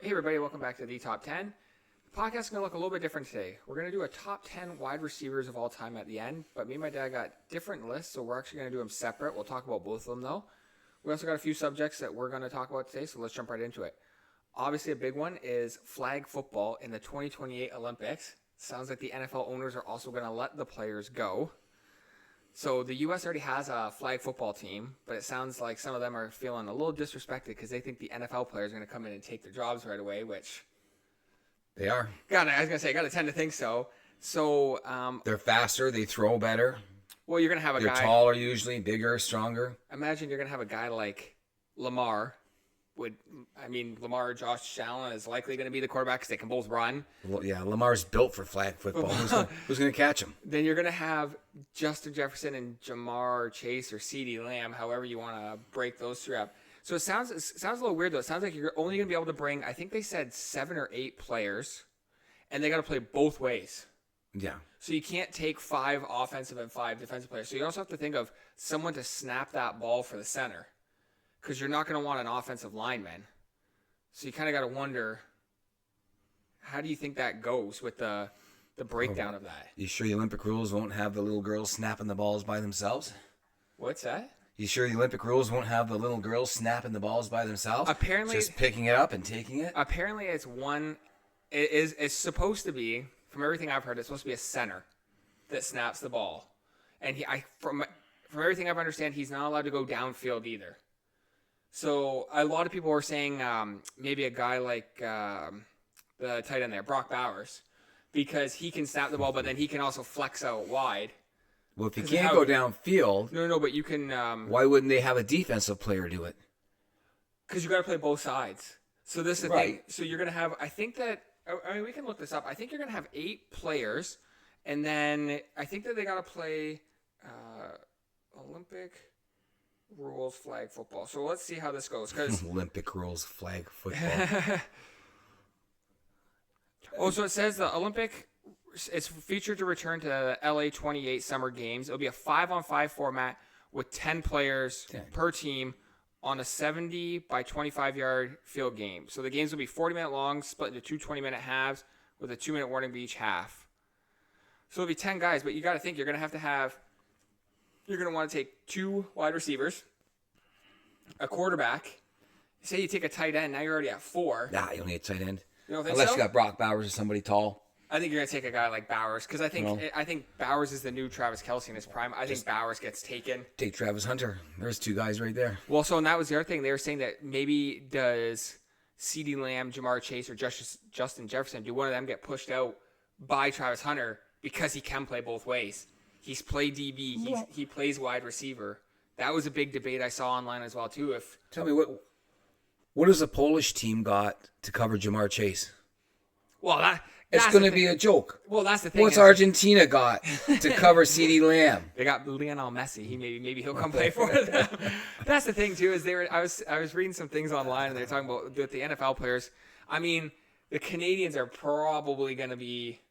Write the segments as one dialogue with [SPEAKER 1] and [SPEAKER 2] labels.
[SPEAKER 1] Hey everybody, welcome back to the Top 10. The podcast is going to look a little bit different today. We're going to do a top 10 wide receivers of all time at the end, but me and my dad got different lists, so we're actually going to do them separate. We'll talk about both of them though. We also got a few subjects that we're going to talk about today, so let's jump right into it. Obviously a big one is flag football in the 2028 Olympics. Sounds like the NFL owners are also going to let the players go. So the U.S. already has a flag football team, but it sounds like some of them are feeling a little disrespected because they think the NFL players are going to come in and take their jobs right away, which...
[SPEAKER 2] They are.
[SPEAKER 1] I was going to say, I got to tend to think so. So...
[SPEAKER 2] they're faster, they throw better.
[SPEAKER 1] Well, you're going to have a guy...
[SPEAKER 2] They're taller usually, bigger, stronger.
[SPEAKER 1] Imagine you're going to have a guy like Lamar. Lamar or Josh Allen is likely going to be the quarterback because they can both run.
[SPEAKER 2] Well, yeah, Lamar's built for flag football. Who's going to catch him?
[SPEAKER 1] Then you're going to have Justin Jefferson and Jamar Chase or CeeDee Lamb, however you want to break those three up. So it sounds a little weird, though. It sounds like you're only going to be able to bring, I think they said 7 or 8 players, and they got to play both ways.
[SPEAKER 2] Yeah.
[SPEAKER 1] So you can't take 5 offensive and 5 defensive players. So you also have to think of someone to snap that ball for the center, because you're not going to want an offensive lineman. So you kind of got to wonder, how do you think that goes with the breakdown of that?
[SPEAKER 2] You sure the Olympic rules won't have the little girls snapping the balls by themselves?
[SPEAKER 1] What's that?
[SPEAKER 2] You sure the Olympic rules won't have the little girls snapping the balls by themselves?
[SPEAKER 1] Apparently,
[SPEAKER 2] just picking it up and taking it?
[SPEAKER 1] Apparently it's supposed to be, from everything I've heard, it's supposed to be a center that snaps the ball. And from everything I've understand, he's not allowed to go downfield either. So a lot of people were saying maybe a guy like the tight end there, Brock Bowers, because he can snap the ball, but then he can also flex out wide.
[SPEAKER 2] Well, if he can't go downfield...
[SPEAKER 1] No, but you can...
[SPEAKER 2] why wouldn't they have a defensive player do it?
[SPEAKER 1] Because you got to play both sides. So this is the
[SPEAKER 2] right.
[SPEAKER 1] thing. So you're going to have... I think that... we can look this up. I think you're going to have 8 players, and then I think that they got to play Olympic... rules flag football. So let's see how this goes. Cause
[SPEAKER 2] Olympic rules flag football.
[SPEAKER 1] So it says the Olympic, it's featured to return to the LA 28 Summer Games. It'll be a 5-on-5 format with 10 players per team on a 70 by 25 yard field game. So the games will be 40-minute long, split into 2 20-minute halves with a 2-minute warning for each half. So it'll be 10 guys, but you got to think you're going to want to take 2 wide receivers, a quarterback. Say you take a tight end, now you're already at 4.
[SPEAKER 2] Nah, you don't need a tight end.
[SPEAKER 1] You don't think
[SPEAKER 2] Unless
[SPEAKER 1] so?
[SPEAKER 2] you got Brock Bowers or somebody tall.
[SPEAKER 1] I think you're going to take a guy like Bowers because I think Bowers is the new Travis Kelce in his prime. I think Bowers gets taken.
[SPEAKER 2] Take Travis Hunter. There's 2 guys right there.
[SPEAKER 1] Well, so and that was the other thing. They were saying that maybe does CeeDee Lamb, Jamar Chase, or Justin Jefferson, do one of them get pushed out by Travis Hunter because he can play both ways? He's played DB. He plays wide receiver. That was a big debate I saw online as well too.
[SPEAKER 2] Tell me what has the Polish team got to cover Jamar Chase?
[SPEAKER 1] Well,
[SPEAKER 2] it's going to be a joke.
[SPEAKER 1] Well, that's the thing.
[SPEAKER 2] What's Argentina got to cover CeeDee Lamb?
[SPEAKER 1] They got Lionel Messi. Maybe he'll come play for them. That's the thing too. Is I was reading some things online and they're talking about with the NFL players. I mean, the Canadians are probably going to be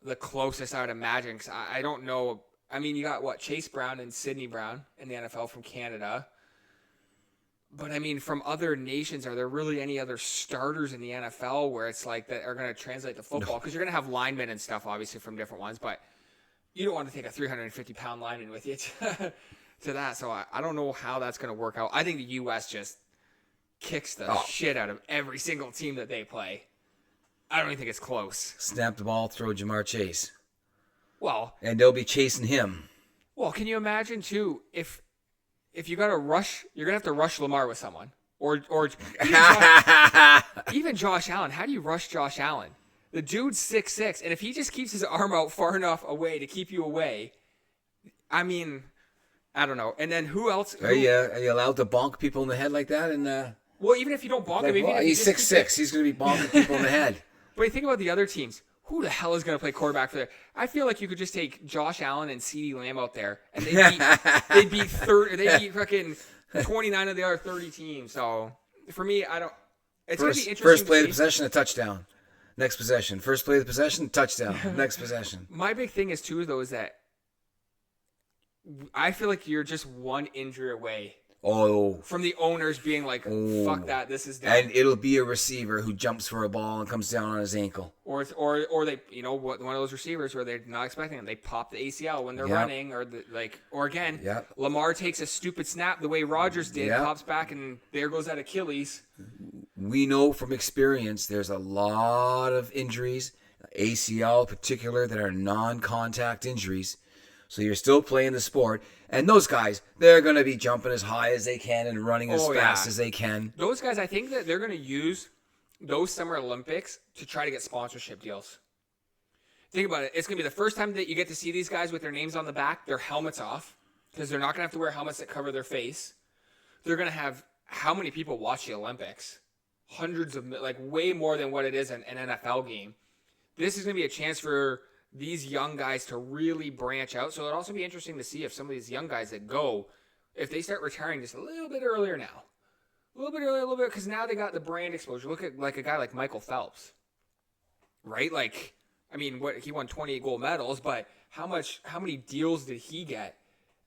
[SPEAKER 1] the closest I would imagine, because I don't know. I mean, you got Chase Brown and Sidney Brown in the NFL from Canada. But I mean, from other nations, are there really any other starters in the NFL where it's like that are going to translate to football? Because you're going to have linemen and stuff, obviously, from different ones. But you don't want to take a 350-pound lineman with you to that. So I don't know how that's going to work out. I think the U.S. just kicks the shit out of every single team that they play. I don't even think it's close.
[SPEAKER 2] Snap the ball, throw Jamar Chase.
[SPEAKER 1] Well,
[SPEAKER 2] and they'll be chasing him.
[SPEAKER 1] Well, can you imagine too if you got to rush, you're gonna have to rush Lamar with someone, or even Josh Allen. How do you rush Josh Allen? The dude's 6'6", and if he just keeps his arm out far enough away to keep you away, I mean, I don't know. And then who else?
[SPEAKER 2] Are you allowed to bonk people in the head like that? And
[SPEAKER 1] well, even if you don't bonk him,
[SPEAKER 2] he's 6'6". He's gonna be bonking people in the head.
[SPEAKER 1] But you think about the other teams. Who the hell is going to play quarterback for there? I feel like you could just take Josh Allen and CeeDee Lamb out there, and they'd beat fucking 29 of the other 30 teams. So for me, I don't. It's going to be interesting.
[SPEAKER 2] First play of the possession, a touchdown. Next possession. First play of the possession, touchdown. Next possession.
[SPEAKER 1] My big thing is too, though, is that I feel like you're just one injury away
[SPEAKER 2] Oh.
[SPEAKER 1] From the owners being like, fuck that, this is done.
[SPEAKER 2] And it'll be a receiver who jumps for a ball and comes down on his ankle.
[SPEAKER 1] Or they, one of those receivers where they're not expecting them. They pop the ACL when they're running, or again, Lamar takes a stupid snap the way Rodgers did, pops back, and there goes that Achilles.
[SPEAKER 2] We know from experience there's a lot of injuries, ACL in particular, that are non-contact injuries. So you're still playing the sport. And those guys, they're going to be jumping as high as they can and running as fast as they can.
[SPEAKER 1] Those guys, I think that they're going to use those Summer Olympics to try to get sponsorship deals. Think about it. It's going to be the first time that you get to see these guys with their names on the back, their helmets off, because they're not going to have to wear helmets that cover their face. They're going to have how many people watch the Olympics? Hundreds of, way more than what it is an NFL game. This is going to be a chance for these young guys to really branch out. So it'll also be interesting to see if some of these young guys that go, if they start retiring just a little bit earlier now. A little bit earlier, because now they got the brand exposure. Look at a guy like Michael Phelps, right? He won 28 gold medals, but how many deals did he get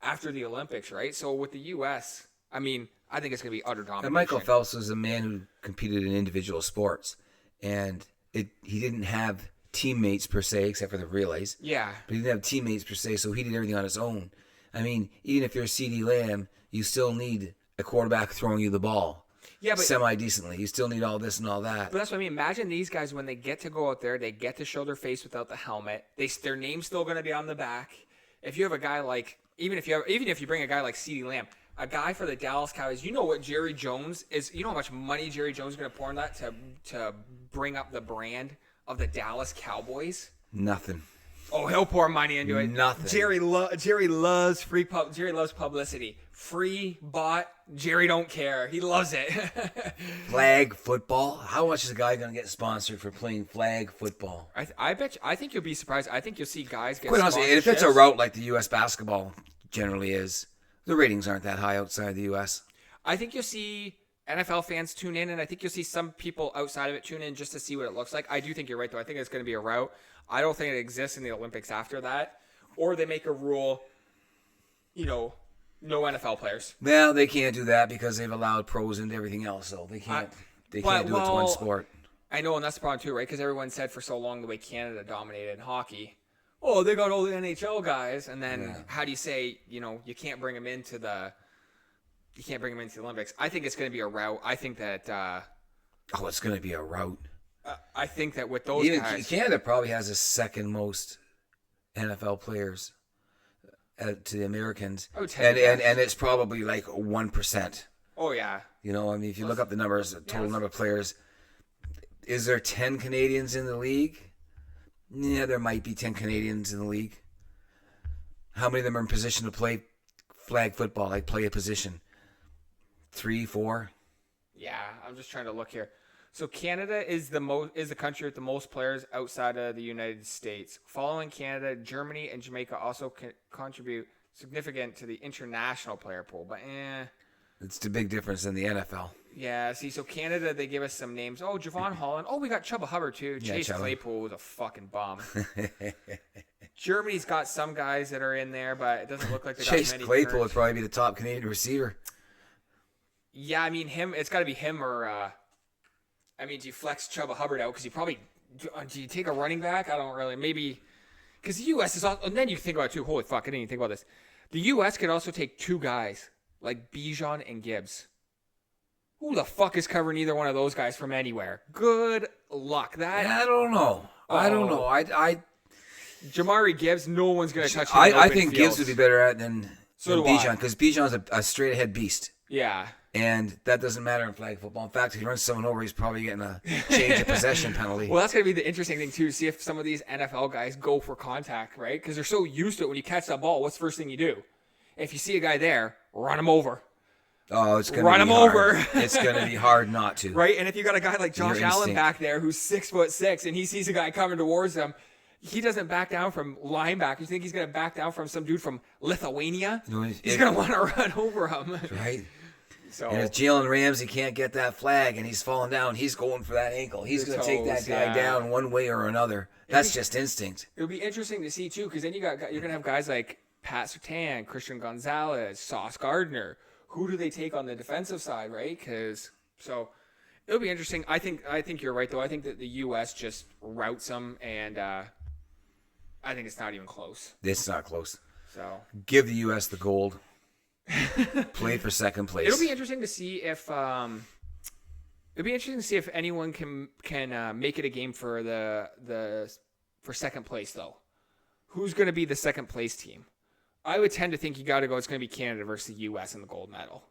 [SPEAKER 1] after the Olympics, right? So with the U.S., I think it's going to be utter domination.
[SPEAKER 2] And Michael Phelps was a man who competed in individual sports, and he didn't have teammates per se, except for the relays.
[SPEAKER 1] Yeah.
[SPEAKER 2] But he didn't have teammates per se, so he did everything on his own. Even if you're CeeDee Lamb, you still need a quarterback throwing you the ball. Yeah, but semi-decently. You still need all this and all that.
[SPEAKER 1] But that's what I mean. Imagine these guys when they get to go out there, they get to show their face without the helmet. Their name's still going to be on the back. If you have a guy like, even if you bring a guy like CeeDee Lamb, a guy for the Dallas Cowboys, you know what Jerry Jones is, you know how much money Jerry Jones is going to pour in that to bring up the brand of the Dallas Cowboys?
[SPEAKER 2] Nothing.
[SPEAKER 1] Oh, he'll pour money into it.
[SPEAKER 2] Nothing.
[SPEAKER 1] Jerry loves Jerry loves publicity. Free, bought. Jerry don't care. He loves it.
[SPEAKER 2] Flag football. How much is a guy going to get sponsored for playing flag football?
[SPEAKER 1] I think you'll be surprised. I think you'll see guys get.
[SPEAKER 2] Quite honestly, if it's a route like the U.S. basketball generally is, the ratings aren't that high outside the U.S.
[SPEAKER 1] I think you'll see NFL fans tune in, and I think you'll see some people outside of it tune in just to see what it looks like. I do think you're right, though. I think it's going to be a route. I don't think it exists in the Olympics after that. Or they make a rule, no NFL players.
[SPEAKER 2] Well, they can't do that because they've allowed pros into everything else, so they can't do it to one sport.
[SPEAKER 1] I know, and that's the problem too, right? Because everyone said for so long the way Canada dominated in hockey, oh, they got all the NHL guys, and then how do you say, you can't bring them into the Olympics? I think it's going to be a route. I think that.
[SPEAKER 2] It's going to be a route.
[SPEAKER 1] I think that with those guys,
[SPEAKER 2] Canada probably has the second most NFL players to the Americans, and it's probably like 1%.
[SPEAKER 1] Oh yeah.
[SPEAKER 2] If you look up the numbers, the total number of players, is there 10 Canadians in the league? Yeah, there might be 10 Canadians in the league. How many of them are in position to play flag football, like play a position? 3, 4?
[SPEAKER 1] Yeah, I'm just trying to look here. So Canada is the country with the most players outside of the United States. Following Canada, Germany and Jamaica also contribute significant to the international player pool. But
[SPEAKER 2] it's the big difference in the NFL.
[SPEAKER 1] Yeah, see, so Canada, they give us some names. Oh, Javon Holland. Oh, we got Chubba Hubbard, too. Chase Claypool was a fucking bum. Germany's got some guys that are in there, but it doesn't look like they got many.
[SPEAKER 2] Chase Claypool would probably be the top Canadian receiver.
[SPEAKER 1] Yeah, him. It's got to be him or... do you flex Chubba Hubbard out? Because do you take a running back? I don't really. Maybe. Because the U.S. is also... And then you think about it, too. Holy fuck, I didn't even think about this. The U.S. could also take two guys, like Bijan and Gibbs. Who the fuck is covering either one of those guys from anywhere? Good luck.
[SPEAKER 2] I don't know. I don't know.
[SPEAKER 1] Jamari Gibbs, no one's going to touch him.
[SPEAKER 2] I think Gibbs would be better at than Bijan, because Bijan's a straight-ahead beast.
[SPEAKER 1] Yeah.
[SPEAKER 2] And that doesn't matter in flag football. In fact, if he runs someone over, he's probably getting a change of possession penalty.
[SPEAKER 1] Well, that's going to be the interesting thing, too, to see if some of these NFL guys go for contact, right? Because they're so used to it. When you catch that ball, what's the first thing you do? If you see a guy there, run him over.
[SPEAKER 2] Oh, it's going to be hard. Run him over. It's going to be hard not to.
[SPEAKER 1] Right? And if you got a guy like Josh Allen back there who's 6'6", and he sees a guy coming towards him, he doesn't back down from linebackers. You think he's going to back down from some dude from Lithuania? He's going to want to run over him.
[SPEAKER 2] Right. So, and if Jalen Ramsey can't get that flag and he's falling down, he's going for that ankle. He's going to take that guy down one way or another. That's just instinct.
[SPEAKER 1] It'll be interesting to see, too, because then you're going to have guys like Pat Surtain, Christian Gonzalez, Sauce Gardner, who do they take on the defensive side, right? So it'll be interesting. I think you're right, though. I think that the U.S. just routes them, and I think it's not even close.
[SPEAKER 2] It's not close.
[SPEAKER 1] So
[SPEAKER 2] give the U.S. the gold. Play for second place.
[SPEAKER 1] It'll be interesting to see if anyone can make it a game for for second place, though. Who's going to be the second place team? I would tend to think you got to go. It's going to be Canada versus the U.S. in the gold medal.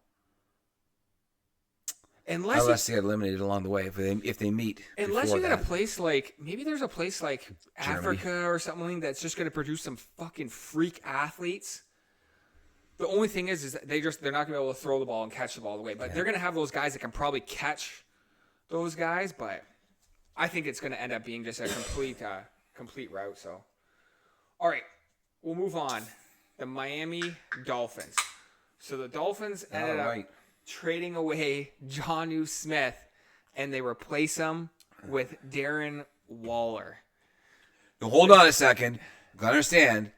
[SPEAKER 1] Unless they
[SPEAKER 2] get eliminated along the way if they meet.
[SPEAKER 1] Unless you got a place like, maybe there's a place like
[SPEAKER 2] Germany.
[SPEAKER 1] Africa or something that's just going to produce some fucking freak athletes. The only thing is that they're not going to be able to throw the ball and catch the ball all the way. But they're going to have those guys that can probably catch those guys. But I think it's going to end up being just a complete route. So, all right, we'll move on. The Miami Dolphins. So the Dolphins ended up trading away Jonny Smith, and they replace him with Darren Waller.
[SPEAKER 2] Now, hold on a second. You gotta understand,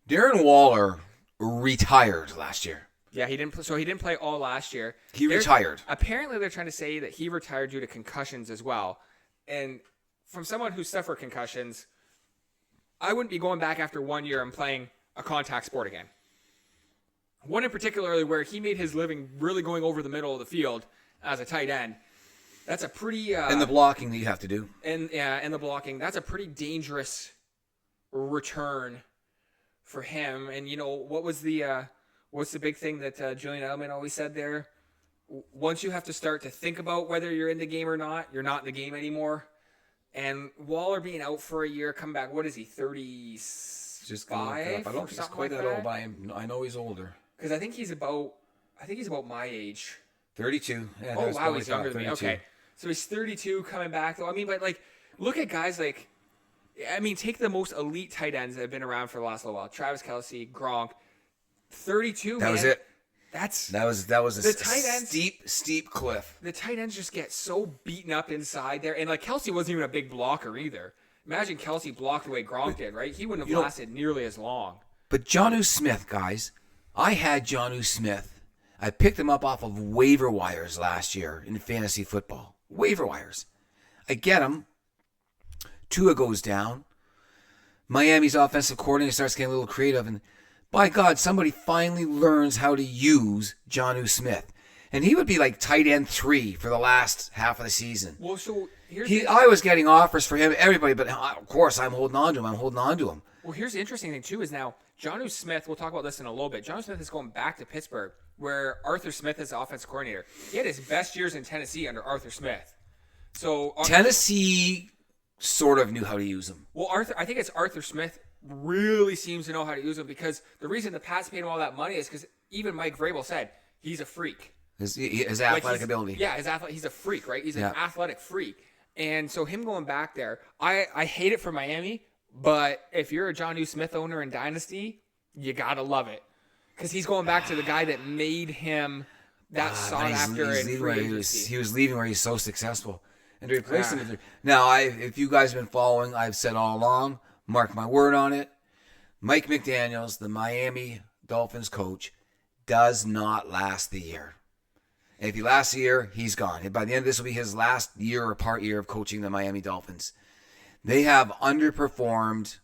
[SPEAKER 2] Darren Waller retired last year.
[SPEAKER 1] Yeah, he didn't play all last year.
[SPEAKER 2] He retired.
[SPEAKER 1] Apparently, they're trying to say that he retired due to concussions as well. And from someone who suffered concussions, I wouldn't be going back after 1 year and playing a contact sport again. One in particular where he made his living really going over the middle of the field as a tight end. That's a pretty...
[SPEAKER 2] and the blocking that you have to do.
[SPEAKER 1] And the blocking. That's a pretty dangerous return for him. And, what's the big thing that Julian Edelman always said there? Once you have to start to think about whether you're in the game or not, you're not in the game anymore. And Waller being out for a year, come back, what is he, 35?
[SPEAKER 2] Just gonna look it up. I don't think he's quite that old, but I know he's older.
[SPEAKER 1] Because I think he's about my age.
[SPEAKER 2] 32. Yeah,
[SPEAKER 1] oh, wow, he's younger than me. Okay. So he's 32 coming back, though. I mean, but, look at guys take the most elite tight ends that have been around for the last little while. Travis Kelce, Gronk. 32,
[SPEAKER 2] That was it. That was a
[SPEAKER 1] tight ends,
[SPEAKER 2] steep cliff.
[SPEAKER 1] The tight ends just get so beaten up inside there. And, Kelce wasn't even a big blocker either. Imagine Kelce blocked the way Gronk did, right? He wouldn't have lasted nearly as long.
[SPEAKER 2] But Jonny Smith, guys, I had Jonny Smith. I picked him up off of waiver wires last year in fantasy football. Waiver wires. I get him. Tua goes down. Miami's offensive coordinator starts getting a little creative. And by God, somebody finally learns how to use Jonny Smith. And he would be like tight end 3 for the last half of the season.
[SPEAKER 1] Well, so
[SPEAKER 2] I was getting offers for him, everybody, but of course I'm holding on to him.
[SPEAKER 1] Well, here's the interesting thing, too, is now Jonny Smith, we'll talk about this in a little bit. Jonny Smith is going back to Pittsburgh, where Arthur Smith is the offensive coordinator. He had his best years in Tennessee under Arthur Smith. So
[SPEAKER 2] Tennessee sort of knew how to use him.
[SPEAKER 1] Well, I think it's Arthur Smith really seems to know how to use him, because the reason the Pats paid him all that money is because even Mike Vrabel said he's a freak.
[SPEAKER 2] His athletic ability.
[SPEAKER 1] Yeah, he's a freak, right? He's an athletic freak. And so him going back there, I hate it for Miami, but if you're a Jonny Smith owner in Dynasty, you got to love it. Because he's going back to the guy that made him that sought after in free agency.
[SPEAKER 2] He was leaving where he's so successful. And to replace him. Now, if you guys have been following, I've said all along, mark my word on it, Mike McDaniels, the Miami Dolphins coach, does not last the year. And if he lasts a year, he's gone. And by the end of this will be his last year or part year of coaching the Miami Dolphins. They have underperformed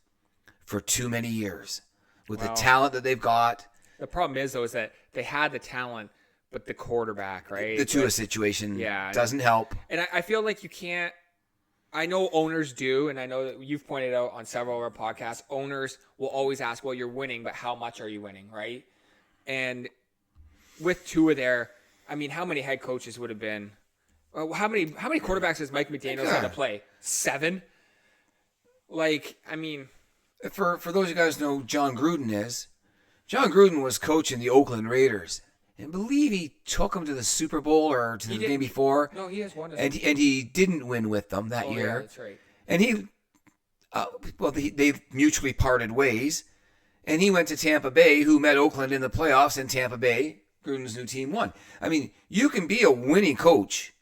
[SPEAKER 2] for too many years with the talent that they've got.
[SPEAKER 1] The problem is, though, is that they had the talent, but the quarterback, right?
[SPEAKER 2] The Tua situation doesn't help.
[SPEAKER 1] And I feel like you can't – I know owners do, and I know that you've pointed out on several of our podcasts, owners will always ask, well, you're winning, but how much are you winning, right? And with Tua there – I mean, how many head coaches would have been? How many quarterbacks has Mike McDaniels had to play? 7. I mean,
[SPEAKER 2] for those of you guys know, John Gruden was coaching the Oakland Raiders, and I believe he took them to the Super Bowl or to the game before.
[SPEAKER 1] No, he has won.
[SPEAKER 2] And he didn't win with them that year.
[SPEAKER 1] Yeah, that's right.
[SPEAKER 2] And they mutually parted ways, and he went to Tampa Bay, who met Oakland in the playoffs, and Tampa Bay, Gruden's new team, won. I mean, you can be a winning coach,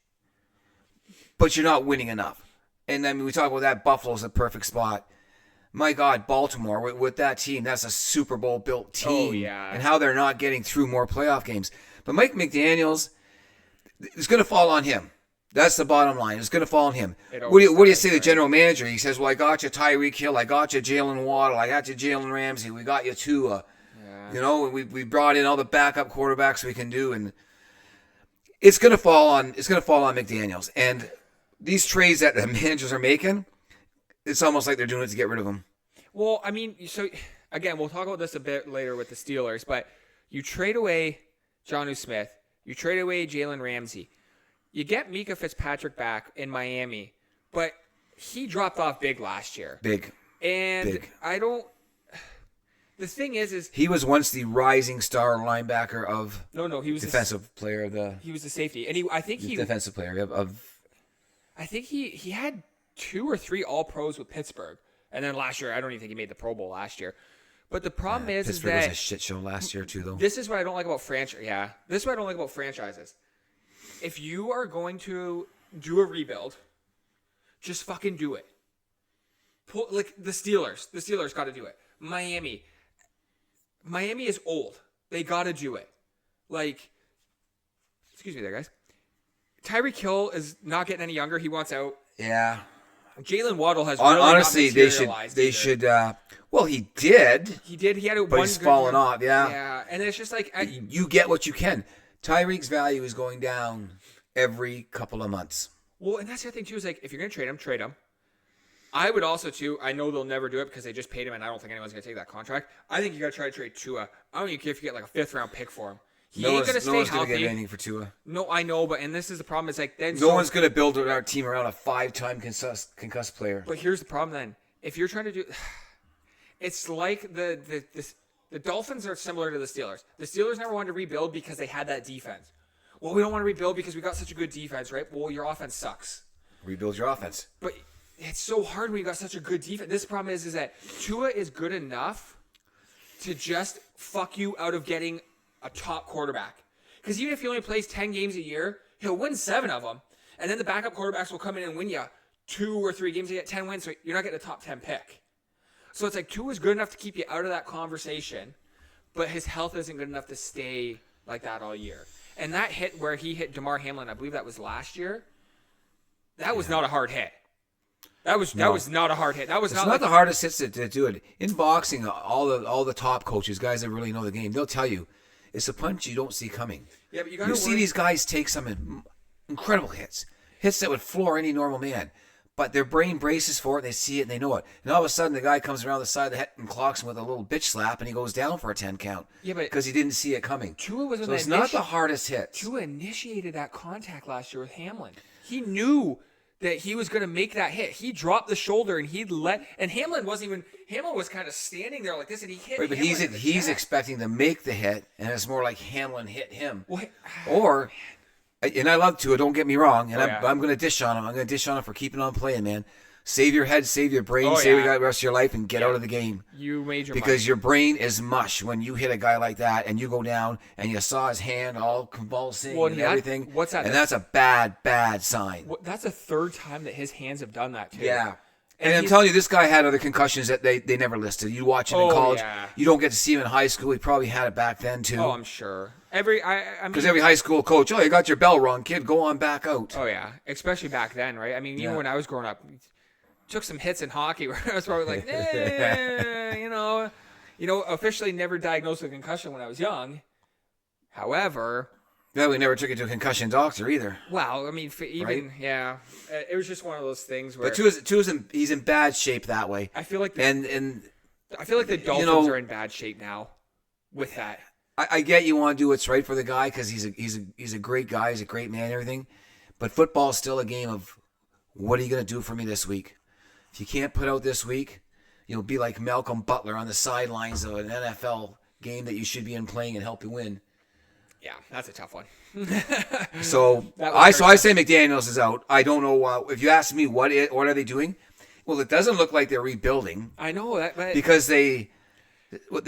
[SPEAKER 2] but you're not winning enough. And I mean, we talk about that. Buffalo's a perfect spot. My God, Baltimore with that team, that's a Super Bowl built team.
[SPEAKER 1] Oh, yeah.
[SPEAKER 2] And how they're not getting through more playoff games. But Mike McDaniels, it's going to fall on him. That's the bottom line. It's going to fall on him. What do you say to the general manager? He says, well, I got you Tyreek Hill. I got you Jalen Waddle. I got you Jalen Ramsey. We got you Tua. Yeah. You know, we brought in all the backup quarterbacks we can do. And it's going to fall on McDaniels. And these trades that the managers are making, it's almost like they're doing it to get rid of them.
[SPEAKER 1] Well, I mean, so again, we'll talk about this a bit later with the Steelers, but you trade away Jonnu Smith. You trade away Jalen Ramsey. You get Mika Fitzpatrick back in Miami, but he dropped off big last year.
[SPEAKER 2] Big.
[SPEAKER 1] I don't... The thing is...
[SPEAKER 2] He was once the rising star linebacker of...
[SPEAKER 1] No, he was...
[SPEAKER 2] Defensive player of the...
[SPEAKER 1] He was the safety. And I think he...
[SPEAKER 2] Defensive player of...
[SPEAKER 1] I think he had 2 or 3 All-Pros with Pittsburgh. And then last year, I don't even think he made the Pro Bowl last year. But the problem is
[SPEAKER 2] Pittsburgh
[SPEAKER 1] that...
[SPEAKER 2] was a shit show last year, too, though.
[SPEAKER 1] This is what I don't like about This is what I don't like about franchises. If you are going to do a rebuild, just fucking do it. Like the Steelers got to do it. Miami is old. They got to do it. Like, excuse me there, guys. Tyreek Hill is not getting any younger. He wants out.
[SPEAKER 2] Yeah.
[SPEAKER 1] Jalen Waddle has really
[SPEAKER 2] honestly,
[SPEAKER 1] not materialized
[SPEAKER 2] they should. Well, he did.
[SPEAKER 1] He did. He had
[SPEAKER 2] but he's fallen off. Yeah.
[SPEAKER 1] Yeah, and it's just like
[SPEAKER 2] you get what you can. Tyreek's value is going down every couple of months.
[SPEAKER 1] Well, and that's the other thing too, is like if you're gonna trade him. I would also too. I know they'll never do it because they just paid him, and I don't think anyone's gonna take that contract. I think you gotta try to trade Tua. I don't even care if you get like a 5th round pick for him. He ain't gonna stay healthy. No one's gonna get anything for Tua. No, I know, but and this is the problem. It's like then
[SPEAKER 2] no one's gonna build our team around a 5-time concussed player.
[SPEAKER 1] But here's the problem. Then if you're trying to do, it's like the Dolphins are similar to the Steelers. The Steelers never wanted to rebuild because they had that defense. Well, we don't want to rebuild because we got such a good defense, right? Well, your offense sucks.
[SPEAKER 2] Rebuild your offense.
[SPEAKER 1] But it's so hard when you got such a good defense. This problem is that Tua is good enough to just fuck you out of getting a top quarterback. Because even if he only plays 10 games a year, he'll win 7 of them. And then the backup quarterbacks will come in and win you 2 or 3 games to get 10 wins. So you're not getting a top 10 pick. So it's like Tua is good enough to keep you out of that conversation, but his health isn't good enough to stay like that all year. And that hit where he hit Damar Hamlin, I believe that was last year. That was not a hard hit. That was not a hard hit. That was
[SPEAKER 2] not the hardest hits to do it. In boxing, all the top coaches, guys that really know the game, they'll tell you it's a punch you don't see coming. Yeah, but you see these guys take some incredible hits that would floor any normal man. But their brain braces for it, they see it, and they know it. And all of a sudden, the guy comes around the side of the head and clocks him with a little bitch slap, and he goes down for a 10 count. Yeah, but because he didn't see it coming. It's not the hardest hit.
[SPEAKER 1] Tua initiated that contact last year with Hamlin. He knew that he was going to make that hit. He dropped the shoulder, and and Hamlin was kind of standing there like this, and he hit.
[SPEAKER 2] Right, but he's expecting to make the hit, and it's more like Hamlin hit him. Or. And I love Tua, don't get me wrong. And I'm going to dish on him. I'm going to dish on him for keeping on playing, man. Save your head, save your brain, save the rest of your life, and get out of the game.
[SPEAKER 1] You made your
[SPEAKER 2] Because your brain is mush when you hit a guy like that and you go down and you saw his hand all convulsing and everything.
[SPEAKER 1] What's that?
[SPEAKER 2] And that's a bad, bad sign.
[SPEAKER 1] That's the 3rd time that his hands have done that, too.
[SPEAKER 2] Yeah. And I'm telling you, this guy had other concussions that they never listed. You watch him in college. Yeah. You don't get to see him in high school. He probably had it back then, too.
[SPEAKER 1] Oh, I'm sure.
[SPEAKER 2] Because every high school coach, you got your bell rung, kid, go on back out.
[SPEAKER 1] Oh, yeah. Especially back then, right? I mean, even when I was growing up, took some hits in hockey where I was probably like, officially never diagnosed with concussion when I was young. However...
[SPEAKER 2] Yeah, we never took it to a concussion doctor either.
[SPEAKER 1] Well, I mean, it was just one of those things where...
[SPEAKER 2] But he's in bad shape that way.
[SPEAKER 1] I feel like the Dolphins are in bad shape now with that.
[SPEAKER 2] I get you want to do what's right for the guy because he's a great guy, he's a great man, and everything. But football's still a game of what are you going to do for me this week? If you can't put out this week, you'll be like Malcolm Butler on the sidelines of an NFL game that you should be in playing and help you win.
[SPEAKER 1] Yeah, that's a tough one.
[SPEAKER 2] So I say McDaniels is out. I don't know if you ask me what are they doing. Well, it doesn't look like they're rebuilding.
[SPEAKER 1] I know that, but
[SPEAKER 2] because they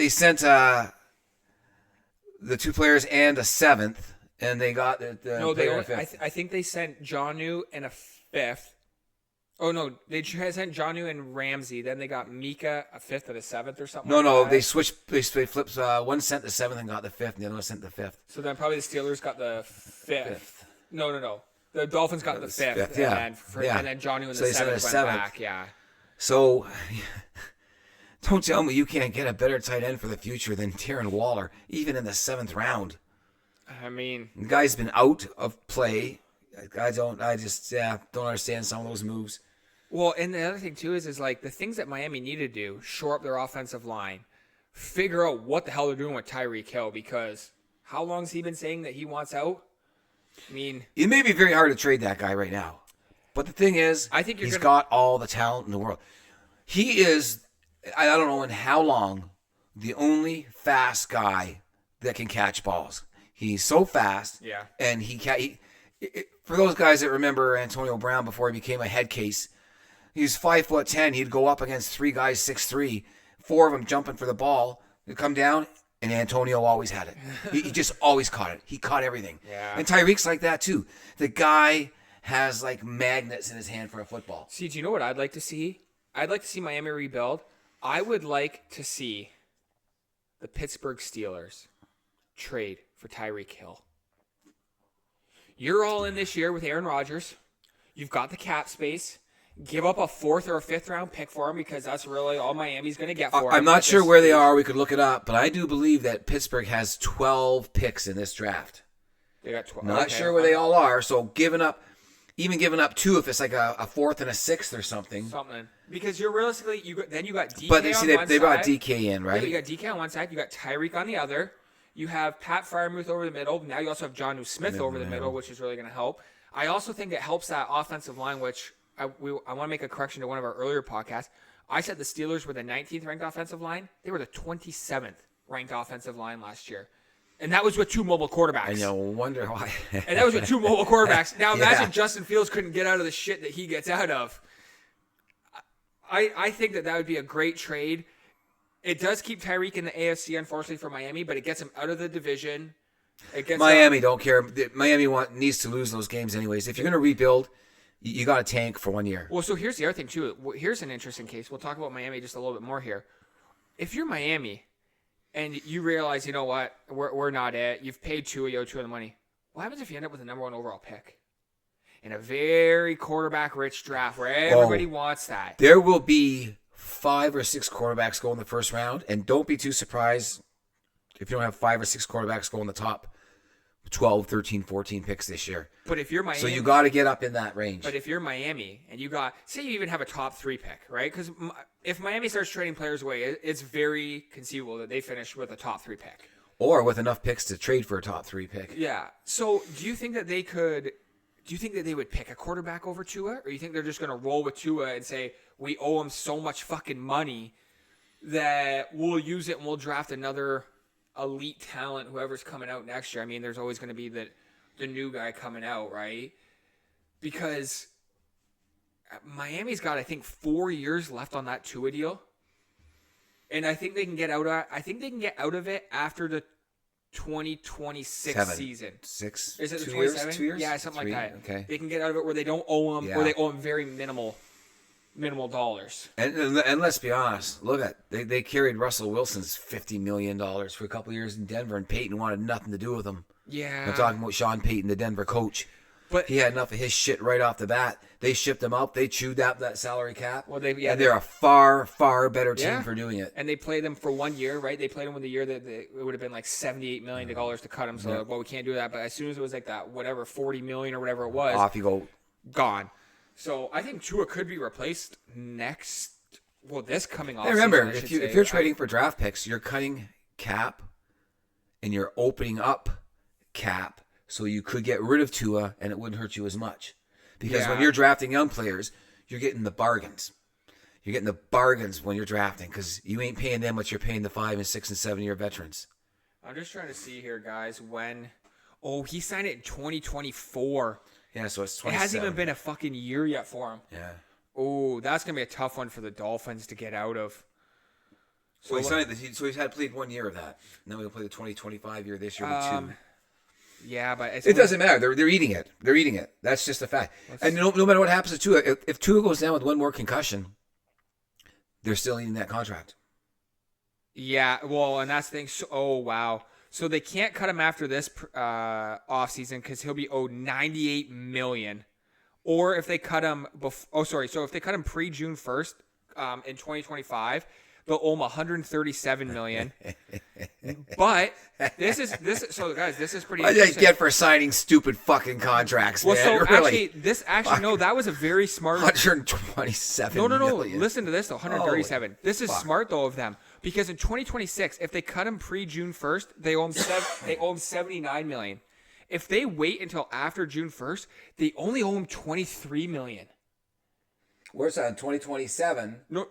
[SPEAKER 2] sent the 2 players and a 7th, and they got
[SPEAKER 1] I think they sent Jonnu and a 5th, Oh no, they sent Jonny and Ramsey. Then they got Mika a 5th and a 7th or something.
[SPEAKER 2] No,
[SPEAKER 1] that.
[SPEAKER 2] they switched. They flipped. One sent the 7th and got the 5th, and the other one sent the 5th.
[SPEAKER 1] So then probably the Steelers got the 5th. No. The Dolphins got the 5th.
[SPEAKER 2] Yeah.
[SPEAKER 1] And then Jonny and the 7th went back. Yeah.
[SPEAKER 2] So, don't tell me you can't get a better tight end for the future than Darren Waller, even in the 7th round.
[SPEAKER 1] I mean,
[SPEAKER 2] the guy's been out of play. I don't understand some of those moves.
[SPEAKER 1] Well, and the other thing too is like the things that Miami need to do: shore up their offensive line, figure out what the hell they're doing with Tyreek Hill. Because how long has he been saying that he wants out? I mean,
[SPEAKER 2] it may be very hard to trade that guy right now, but the thing is,
[SPEAKER 1] I think
[SPEAKER 2] he's got all the talent in the world. He is, I don't know in how long, the only fast guy that can catch balls. He's so fast,
[SPEAKER 1] yeah,
[SPEAKER 2] and for those guys that remember Antonio Brown before he became a head case, he was 5'10". He'd go up against 3 guys 6'3", 4 of them jumping for the ball. He'd come down, and Antonio always had it. He just always caught it. He caught everything.
[SPEAKER 1] Yeah.
[SPEAKER 2] And Tyreek's like that too. The guy has like magnets in his hand for a football.
[SPEAKER 1] See, do you know what I'd like to see? I'd like to see Miami rebuild. I would like to see the Pittsburgh Steelers trade for Tyreek Hill. You're all in this year with Aaron Rodgers. You've got the cap space. Give up a 4th or a 5th round pick for him because that's really all Miami's going to get for him.
[SPEAKER 2] I'm not sure where they are. We could look it up, but I do believe that Pittsburgh has 12 picks in this draft.
[SPEAKER 1] They got 12.
[SPEAKER 2] Not sure where they all are. So giving up 2 if it's like a 4th and a 6th or something.
[SPEAKER 1] Because you're realistically, you got DK
[SPEAKER 2] but
[SPEAKER 1] on one side.
[SPEAKER 2] They brought DK in, right?
[SPEAKER 1] Yeah, you got DK on one side. You got Tyreek on the other. You have Pat Freiermuth over the middle. Now you also have Jonnu Smith over the middle, which is really going to help. I also think it helps that offensive line, which I want to make a correction to one of our earlier podcasts. I said the Steelers were the 19th ranked offensive line. They were the 27th ranked offensive line last year. And that was with 2 mobile quarterbacks.
[SPEAKER 2] I know, wonder why.
[SPEAKER 1] And that was with 2 mobile quarterbacks. Now imagine Justin Fields couldn't get out of the shit that he gets out of. I think that would be a great trade. It does keep Tyreek in the AFC, unfortunately, for Miami, but it gets him out of the division.
[SPEAKER 2] Miami don't care. Miami needs to lose those games anyways. If you're going to rebuild, you got to tank for 1 year.
[SPEAKER 1] Well, so here's the other thing, too. Here's an interesting case. We'll talk about Miami just a little bit more here. If you're Miami and you realize, you know what, we're not it. You've paid Tua, you owe Tua the money. What happens if you end up with the number 1 overall pick? In a very quarterback-rich draft where everybody wants that.
[SPEAKER 2] There will be 5 or 6 quarterbacks go in the first round, and don't be too surprised if you don't have 5 or 6 quarterbacks go in the top 12, 13, 14 picks this year.
[SPEAKER 1] But if you're Miami,
[SPEAKER 2] so you got to get up in that range.
[SPEAKER 1] But if you're Miami and say you even have a top 3 pick, right? Because if Miami starts trading players away, it's very conceivable that they finish with a top 3 pick.
[SPEAKER 2] Or with enough picks to trade for a top 3 pick.
[SPEAKER 1] Yeah. So do you think that they could... Do you think that they would pick a quarterback over Tua? Or you think they're just going to roll with Tua and say, we owe him so much fucking money that we'll use it and we'll draft another elite talent, whoever's coming out next year? I mean, there's always going to be the new guy coming out, right? Because Miami's got, I think, 4 years left on that Tua deal. And I think they can get out of it after the 2026 season.
[SPEAKER 2] 6.
[SPEAKER 1] Is it the
[SPEAKER 2] 2
[SPEAKER 1] 27?
[SPEAKER 2] years? 2 years?
[SPEAKER 1] Yeah, something
[SPEAKER 2] 3?
[SPEAKER 1] like that.
[SPEAKER 2] Okay.
[SPEAKER 1] They can get out of it where they don't owe him, or they owe him very minimal dollars.
[SPEAKER 2] And let's be honest. Look at they carried Russell Wilson's $50 million for a couple of years in Denver, and Peyton wanted nothing to do with him.
[SPEAKER 1] Yeah.
[SPEAKER 2] I'm talking about Sean Payton, the Denver coach.
[SPEAKER 1] But
[SPEAKER 2] he had enough of his shit right off the bat. They shipped him up. They chewed that salary cap.
[SPEAKER 1] Well, and
[SPEAKER 2] they're a far, far better team for doing it.
[SPEAKER 1] And they played them for 1 year, right? They played them with the year that it would have been like $78 million to cut him. So, we can't do that. But as soon as it was like that, whatever, $40 million or whatever it was,
[SPEAKER 2] off you go.
[SPEAKER 1] Gone. So I think Tua could be replaced this coming off.
[SPEAKER 2] Remember, if you're trading for draft picks, you're cutting cap and you're opening up cap. So you could get rid of Tua, and it wouldn't hurt you as much. Because when you're drafting young players, you're getting the bargains. You're getting the bargains when you're drafting because you ain't paying them what you're paying the 5 and 6 and 7 year veterans.
[SPEAKER 1] I'm just trying to see here, guys, when... Oh, he signed it in 2024.
[SPEAKER 2] Yeah, so it's 27.
[SPEAKER 1] It hasn't even been a fucking year yet for him.
[SPEAKER 2] Yeah.
[SPEAKER 1] Oh, that's going to be a tough one for the Dolphins to get out of.
[SPEAKER 2] So he's had played 1 year of that. And then we'll play the 2025 year this year with 2.
[SPEAKER 1] Yeah, but
[SPEAKER 2] It doesn't matter. They're eating it. They're eating it. That's just a fact. And no matter what happens to Tua, if Tua goes down with one more concussion, they're still eating that contract.
[SPEAKER 1] Yeah, well, and that's the thing. So, oh, wow. So they can't cut him after this offseason because he'll be owed $98 million. Or if they cut him so if they cut him pre-June 1st in 2025, they'll owe him $137 million. But this is guys, this is pretty
[SPEAKER 2] What did I
[SPEAKER 1] interesting.
[SPEAKER 2] get for signing stupid fucking contracts,
[SPEAKER 1] Well,
[SPEAKER 2] man?
[SPEAKER 1] so
[SPEAKER 2] Really?
[SPEAKER 1] no, that was a very smart.
[SPEAKER 2] 127
[SPEAKER 1] No.
[SPEAKER 2] million.
[SPEAKER 1] Listen to this, though. 137.
[SPEAKER 2] Holy
[SPEAKER 1] this is
[SPEAKER 2] fuck.
[SPEAKER 1] smart though of them because in 2026, if they cut him pre-June 1st, they owe him $79 million. If they wait until after June 1st, they only owe him $23 million.
[SPEAKER 2] Where's that? In 2027,
[SPEAKER 1] No,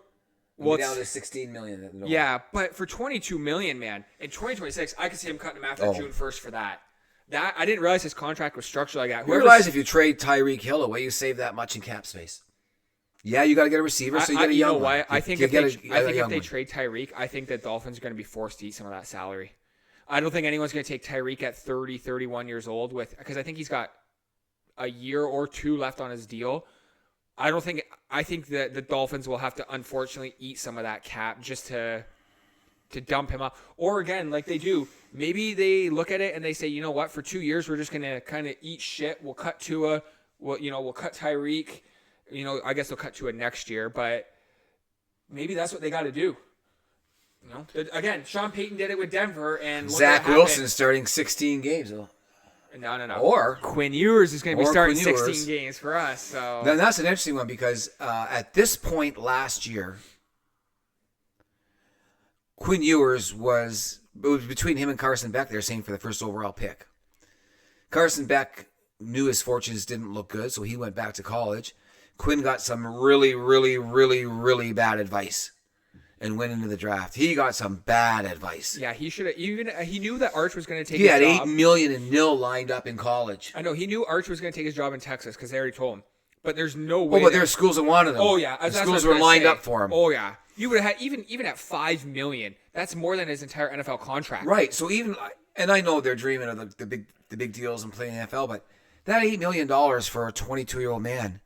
[SPEAKER 2] we're down to 16 million.
[SPEAKER 1] yeah, but for $22 million, man, in 2026, I could see him cutting him after June 1st for that. That I didn't realize his contract was structured like that.
[SPEAKER 2] You realize if you trade Tyreek Hill away, you save that much in cap space. Yeah, you got to get a receiver, so you get a young one.
[SPEAKER 1] I think if they trade Tyreek, I think that Dolphins are going to be forced to eat some of that salary. I don't think anyone's going to take Tyreek at 30, 31 years old because I think he's got a year or two left on his deal. I think that the Dolphins will have to unfortunately eat some of that cap just to dump him off. Or again, like they do, maybe they look at it and they say, you know what, for 2 years we're just going to kind of eat shit. We'll cut Tua, we'll cut Tyreek. I guess they'll cut Tua next year, but maybe that's what they got to do. Again, Sean Payton did it with Denver, and
[SPEAKER 2] Zach Wilson starting 16 games.
[SPEAKER 1] No.
[SPEAKER 2] Or
[SPEAKER 1] Quinn Ewers is going to be starting
[SPEAKER 2] Quinn Ewers.
[SPEAKER 1] 16 games for us. So
[SPEAKER 2] now that's an interesting one because at this point last year, Quinn Ewers it was between him and Carson Beck. They're saying for the first overall pick. Carson Beck knew his fortunes didn't look good, so he went back to college. Quinn got some really, really, really, really bad advice and went into the draft. He got some bad advice.
[SPEAKER 1] Yeah, he should have. He knew that Arch was going to take.
[SPEAKER 2] He
[SPEAKER 1] his
[SPEAKER 2] had
[SPEAKER 1] job.
[SPEAKER 2] $8 million in nil lined up in college.
[SPEAKER 1] I know he knew Arch was going to take his job in Texas because they already told him. But there's no way.
[SPEAKER 2] Oh, but there's schools that wanted him.
[SPEAKER 1] Oh yeah,
[SPEAKER 2] the schools were lined up for him.
[SPEAKER 1] Oh yeah, you would have had even at $5 million. That's more than his entire NFL contract.
[SPEAKER 2] Right. So and I know they're dreaming of the big deals and playing NFL, but that $8 million for a 22-year-old man,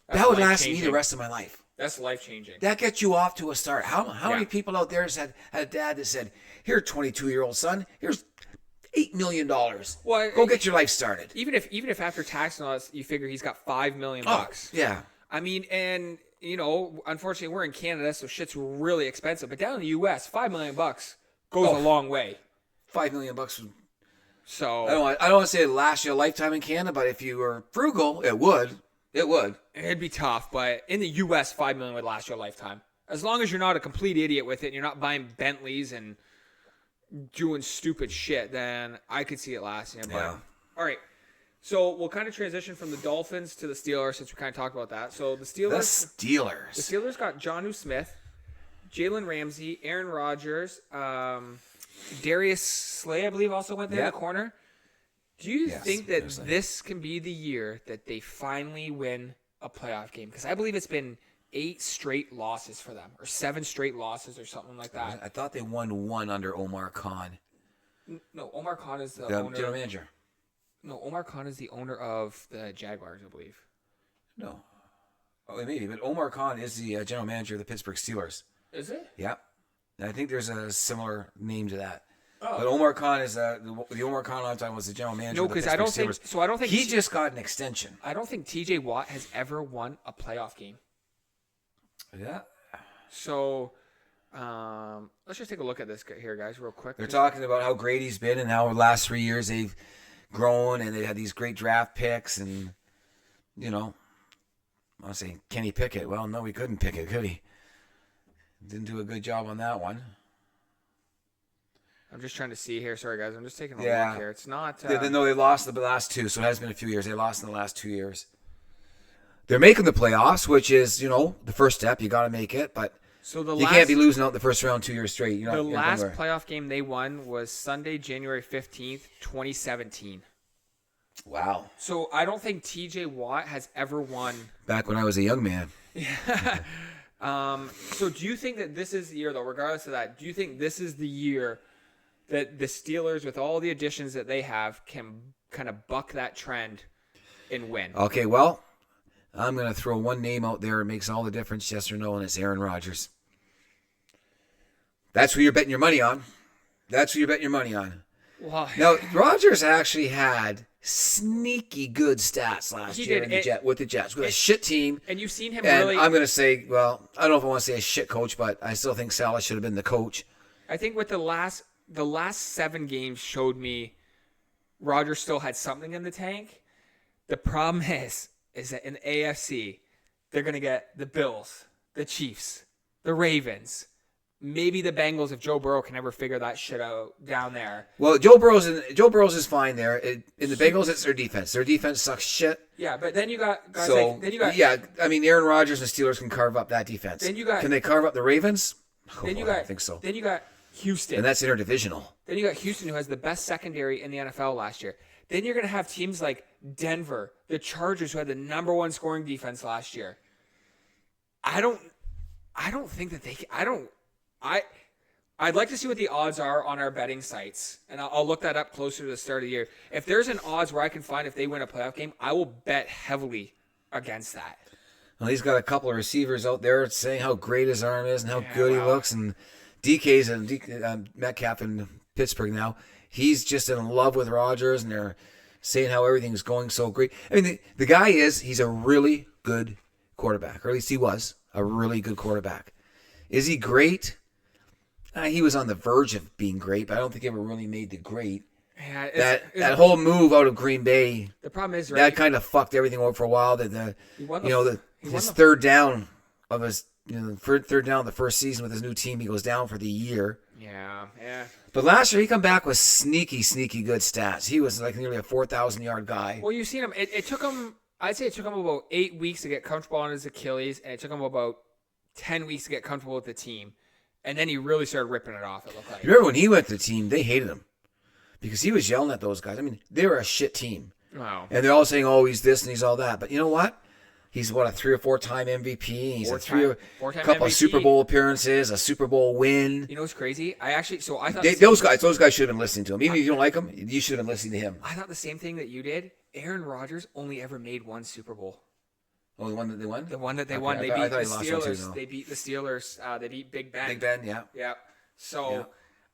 [SPEAKER 2] that would last me the rest of my life.
[SPEAKER 1] That's life-changing.
[SPEAKER 2] That gets you off to a start. How many people out there had a dad that said, "Here, 22-year-old son, here's $8 million.
[SPEAKER 1] Well,
[SPEAKER 2] go get your life started."
[SPEAKER 1] Even if after tax and all this, you figure he's got $5 million.
[SPEAKER 2] Yeah.
[SPEAKER 1] I mean, and unfortunately, we're in Canada, so shit's really expensive. But down in the U.S., $5 million goes a long way.
[SPEAKER 2] $5 million.
[SPEAKER 1] So
[SPEAKER 2] I don't want to say it lasts you a lifetime in Canada, but if you were frugal, it would. It would.
[SPEAKER 1] It'd be tough, but in the U.S., $5 million would last you a lifetime. As long as you're not a complete idiot with it, and you're not buying Bentleys and doing stupid shit, then I could see it lasting. But,
[SPEAKER 2] yeah.
[SPEAKER 1] All right. So we'll kind of transition from the Dolphins to the Steelers since we kind of talked about that. So the Steelers. The Steelers got Jonnu Smith, Jalen Ramsey, Aaron Rodgers, Darius Slay, I believe, also went there in the corner. Do you think that this can be the year that they finally win a playoff game? Because I believe it's been 8 straight losses for them, or 7 straight losses, or something like that.
[SPEAKER 2] I thought they won one under Omar Khan.
[SPEAKER 1] No, Omar Khan is the owner.
[SPEAKER 2] General manager.
[SPEAKER 1] No, Omar Khan is the owner of the Jaguars, I believe.
[SPEAKER 2] No. Oh, maybe, but Omar Khan is the general manager of the Pittsburgh Steelers.
[SPEAKER 1] Is it?
[SPEAKER 2] Yeah. I think there's a similar name to that.
[SPEAKER 1] Oh.
[SPEAKER 2] But Omar Khan is the Omar Khan I'm talking was the general manager.
[SPEAKER 1] No, because I don't think. So I don't think
[SPEAKER 2] he just got an extension.
[SPEAKER 1] I don't think T.J. Watt has ever won a playoff game.
[SPEAKER 2] Yeah.
[SPEAKER 1] So, let's just take a look at this here, guys, real quick.
[SPEAKER 2] They're talking about how great he's been and how the last 3 years they've grown and they had these great draft picks and I was saying, can he pick it? Well, no, he couldn't pick it, could he? Didn't do a good job on that one.
[SPEAKER 1] I'm just trying to see here. Sorry, guys. I'm just taking a look here. It's not...
[SPEAKER 2] No, they lost the last 2, so it has been a few years. They lost in the last 2 years. They're making the playoffs, which is, the first step. You got to make it, but you can't be losing out the first round 2 years straight.
[SPEAKER 1] The last playoff game they won was Sunday, January 15th, 2017.
[SPEAKER 2] Wow.
[SPEAKER 1] So I don't think T.J. Watt has ever won...
[SPEAKER 2] Back when I was a young man.
[SPEAKER 1] Yeah. So do you think that this is the year, though, regardless of that, do you think this is the year that the Steelers, with all the additions that they have, can kind of buck that trend and win.
[SPEAKER 2] Okay, well, I'm going to throw one name out there. It makes all the difference, yes or no, and it's Aaron Rodgers. That's who you're betting your money on.
[SPEAKER 1] Well,
[SPEAKER 2] Now, Rodgers actually had sneaky good stats last year with the Jets. With a shit team.
[SPEAKER 1] And you've seen him
[SPEAKER 2] and
[SPEAKER 1] really...
[SPEAKER 2] I'm going to say, well, I don't know if I want to say a shit coach, but I still think Salah should have been the coach.
[SPEAKER 1] I think with the last 7 games showed me Rodgers still had something in the tank. The problem is that in the AFC, they're going to get the Bills, the Chiefs, the Ravens, maybe the Bengals if Joe Burrow can ever figure that shit out down there.
[SPEAKER 2] Well, Joe Burrow's is fine there. In the Bengals, it's their defense. Their defense sucks shit.
[SPEAKER 1] Yeah, but then you got guys
[SPEAKER 2] Aaron Rodgers and Steelers can carve up that defense. Can they carve up the Ravens? I think so.
[SPEAKER 1] Then you got Houston.
[SPEAKER 2] And that's interdivisional.
[SPEAKER 1] Then you got Houston, who has the best secondary in the NFL last year. Then you're going to have teams like Denver, the Chargers, who had the number 1 scoring defense last year. I don't think that they can. I'd like to see what the odds are on our betting sites, and I'll look that up closer to the start of the year. If there's an odds where I can find if they win a playoff game, I will bet heavily against that.
[SPEAKER 2] Well, he's got a couple of receivers out there saying how great his arm is and how good he looks, and DK's and Metcalf in Pittsburgh now. He's just in love with Rodgers, and they're saying how everything's going so great. I mean, the guy he's a really good quarterback, or at least he was a really good quarterback. Is he great? He was on the verge of being great, but I don't think he ever really made the great. Yeah, that whole move out of Green Bay.
[SPEAKER 1] The problem is, right,
[SPEAKER 2] that kind of fucked everything over for a while. His third down of his third down of the first season with his new team, he goes down for the year.
[SPEAKER 1] Yeah.
[SPEAKER 2] But last year he come back with sneaky good stats. He was like nearly a 4,000-yard guy.
[SPEAKER 1] Well, you've seen him. It took him. I'd say it took him about 8 weeks to get comfortable on his Achilles, and it took him about 10 weeks to get comfortable with the team. And then he really started ripping it off, it looked like.
[SPEAKER 2] Remember when he went to the team, they hated him. Because he was yelling at those guys. I mean, they were a shit team.
[SPEAKER 1] Wow.
[SPEAKER 2] And they're all saying, oh, he's this and he's all that. But you know what? He's, a 3 or 4 time MVP. He's a couple of Super Bowl appearances, a Super Bowl win.
[SPEAKER 1] You know what's crazy? I thought...
[SPEAKER 2] Those guys should have been listening to him. Even if you don't like him, you should have been listening to him.
[SPEAKER 1] I thought the same thing that you did. Aaron Rodgers only ever made 1 Super Bowl.
[SPEAKER 2] Oh, the one that they won?
[SPEAKER 1] The one that they won. They beat the Steelers. They beat the Steelers. They beat Big Ben.
[SPEAKER 2] Big Ben, yeah.
[SPEAKER 1] Yeah. So,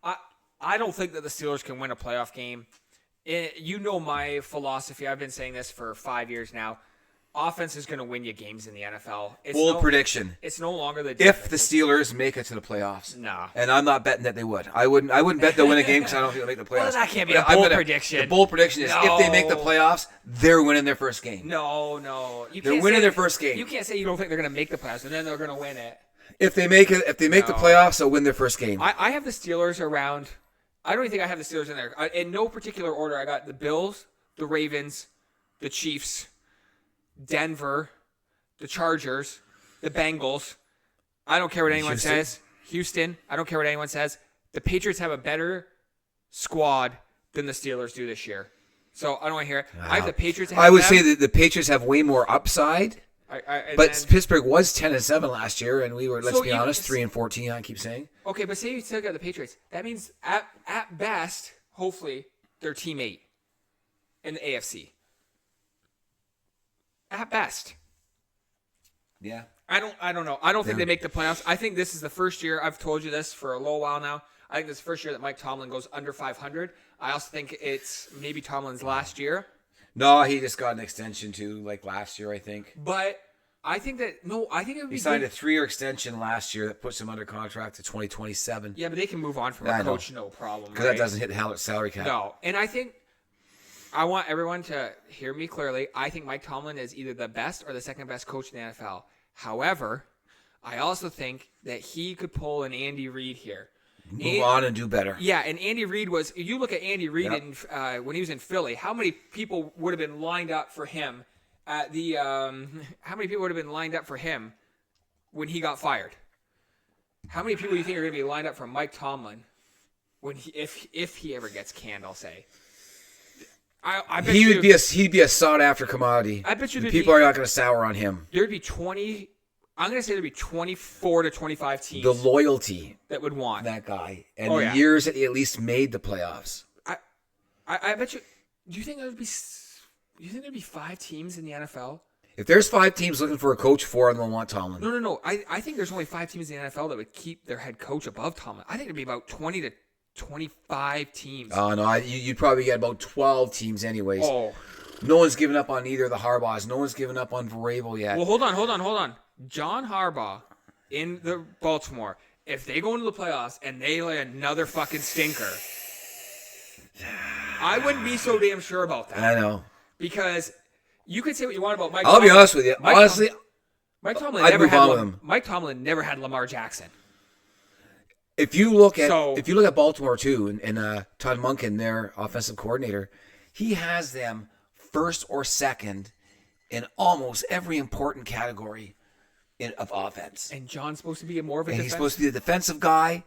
[SPEAKER 1] yeah. I don't think that the Steelers can win a playoff game. You know my philosophy. I've been saying this for 5 years now. Offense is going to win you games in the NFL.
[SPEAKER 2] Bold prediction.
[SPEAKER 1] It's no longer the
[SPEAKER 2] if the Steelers make it to the playoffs.
[SPEAKER 1] No.
[SPEAKER 2] And I'm not betting that they would. I wouldn't bet they'll win a game because I don't think they'll make the playoffs.
[SPEAKER 1] Well, that can't be a bold prediction.
[SPEAKER 2] The bold prediction is if they make the playoffs, they're winning their first game.
[SPEAKER 1] No.
[SPEAKER 2] They're winning their first game.
[SPEAKER 1] You can't say you don't think they're going to make the playoffs and then they're going to win it.
[SPEAKER 2] If they make the playoffs, they'll win their first game.
[SPEAKER 1] I have the Steelers around. I don't even think I have the Steelers in there. In no particular order, I got the Bills, the Ravens, the Chiefs, Denver, the Chargers, the Bengals. I don't care what anyone says. Houston. I don't care what anyone says. The Patriots have a better squad than the Steelers do this year. So I don't want to hear it. Wow. I have the Patriots.
[SPEAKER 2] I would say that the Patriots have way more upside. But Pittsburgh was 10-7 last year, and we were, let's be honest, 3-14. I keep saying.
[SPEAKER 1] Okay, but say you still got the Patriots. That means at best, hopefully, they're team 8 in the AFC. At best.
[SPEAKER 2] Yeah.
[SPEAKER 1] I don't know. I don't think they make the playoffs. I think this is the first year. I've told you this for a little while now. I think this is the first year that Mike Tomlin goes under 500. I also think it's maybe Tomlin's last year.
[SPEAKER 2] No, he just got an extension too, like last year, I think.
[SPEAKER 1] But I think it would be.
[SPEAKER 2] He signed a 3-year extension last year that puts him under contract to 2027.
[SPEAKER 1] Yeah, but they can move on from a coach, no problem.
[SPEAKER 2] Because that doesn't hit the salary cap.
[SPEAKER 1] No, and I think I want everyone to hear me clearly. I think Mike Tomlin is either the best or the second best coach in the NFL. However, I also think that he could pull an Andy Reid here.
[SPEAKER 2] Move on and do better.
[SPEAKER 1] Yeah, and Andy Reid was. You look at Andy Reid when he was in Philly. How many people would have been lined up for him at the? How many people would have been lined up for him when he got fired? How many people do you think are going to be lined up for Mike Tomlin when if he ever gets canned? I'll say. I bet
[SPEAKER 2] he'd be a sought after commodity.
[SPEAKER 1] I bet you
[SPEAKER 2] people are not going to sour on him.
[SPEAKER 1] There'd be 20 I'm going to say there'd be 24 to 25 teams
[SPEAKER 2] The loyalty
[SPEAKER 1] that would want
[SPEAKER 2] that guy and
[SPEAKER 1] Oh,
[SPEAKER 2] the
[SPEAKER 1] yeah.
[SPEAKER 2] years that he at least made the playoffs.
[SPEAKER 1] I bet you. Do you think there'd be? Do you think there'd be 5 teams in the NFL?
[SPEAKER 2] If there's 5 teams looking for a coach, 4 of them want Tomlin.
[SPEAKER 1] No. I think there's only 5 teams in the NFL that would keep their head coach above Tomlin. I think it'd be about 20 to 25 teams.
[SPEAKER 2] Oh, no. You'd probably get about 12 teams anyways.
[SPEAKER 1] Oh.
[SPEAKER 2] No one's given up on either of the Harbaughs. No one's given up on Vrabel yet.
[SPEAKER 1] Well, hold on. John Harbaugh in the Baltimore, if they go into the playoffs and they lay another fucking stinker, I wouldn't be so damn sure about that.
[SPEAKER 2] I know.
[SPEAKER 1] Because you could say what you want about Mike
[SPEAKER 2] I'll
[SPEAKER 1] Tomlin.
[SPEAKER 2] be honest with you. Honestly,
[SPEAKER 1] Mike Tomlin
[SPEAKER 2] I'd
[SPEAKER 1] never
[SPEAKER 2] move on with him.
[SPEAKER 1] Mike Tomlin never had Lamar Jackson.
[SPEAKER 2] if you look at Baltimore too, and Todd Monken, their offensive coordinator, he has them first or second in almost every important category of offense.
[SPEAKER 1] And John's supposed to be more of a
[SPEAKER 2] He's supposed to be the defensive guy.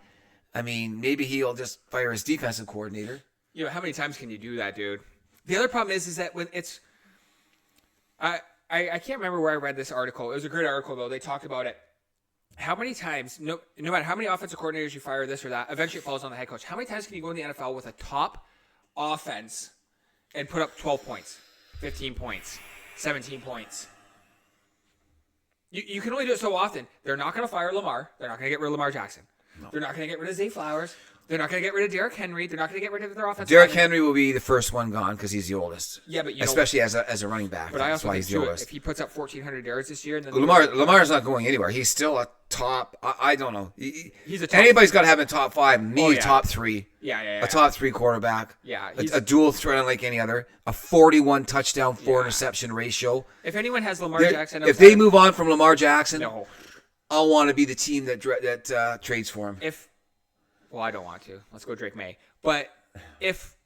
[SPEAKER 2] I mean, maybe he'll just fire his defensive coordinator.
[SPEAKER 1] You know, how many times can you do that, dude? The other problem is that when it's, I can't remember where I read this article. It was a great article though. They talked about it. How many times, no matter how many offensive coordinators you fire, this or that, eventually it falls on the head coach. How many times can you go in the NFL with a top offense and put up 12 points, 15 points, 17 points? You can only do it so often. They're not going to fire Lamar. They're not going to get rid of Lamar Jackson. No. They're not going to get rid of Zay Flowers. They're not going to get rid of Derrick Henry. They're not going to get rid of their offensive
[SPEAKER 2] Derrick
[SPEAKER 1] line.
[SPEAKER 2] Henry will be the first one gone because he's the oldest.
[SPEAKER 1] Yeah, but
[SPEAKER 2] especially as a running back.
[SPEAKER 1] But I also
[SPEAKER 2] think
[SPEAKER 1] think if he puts up 1,400 yards this year, and then
[SPEAKER 2] Lamar's not going anywhere. He's still a top. I don't know.
[SPEAKER 1] He's a top.
[SPEAKER 2] Anybody's got to have a top 5. Me, top 3.
[SPEAKER 1] Yeah.
[SPEAKER 2] A top 3 quarterback.
[SPEAKER 1] Yeah,
[SPEAKER 2] a dual threat unlike any other. A 41 touchdown, 4 interception ratio.
[SPEAKER 1] If anyone has Lamar Jackson,
[SPEAKER 2] if they move on from Lamar Jackson,
[SPEAKER 1] no.
[SPEAKER 2] I'll want to be the team that trades for him.
[SPEAKER 1] Well, I don't want to. Let's go Drake May. But if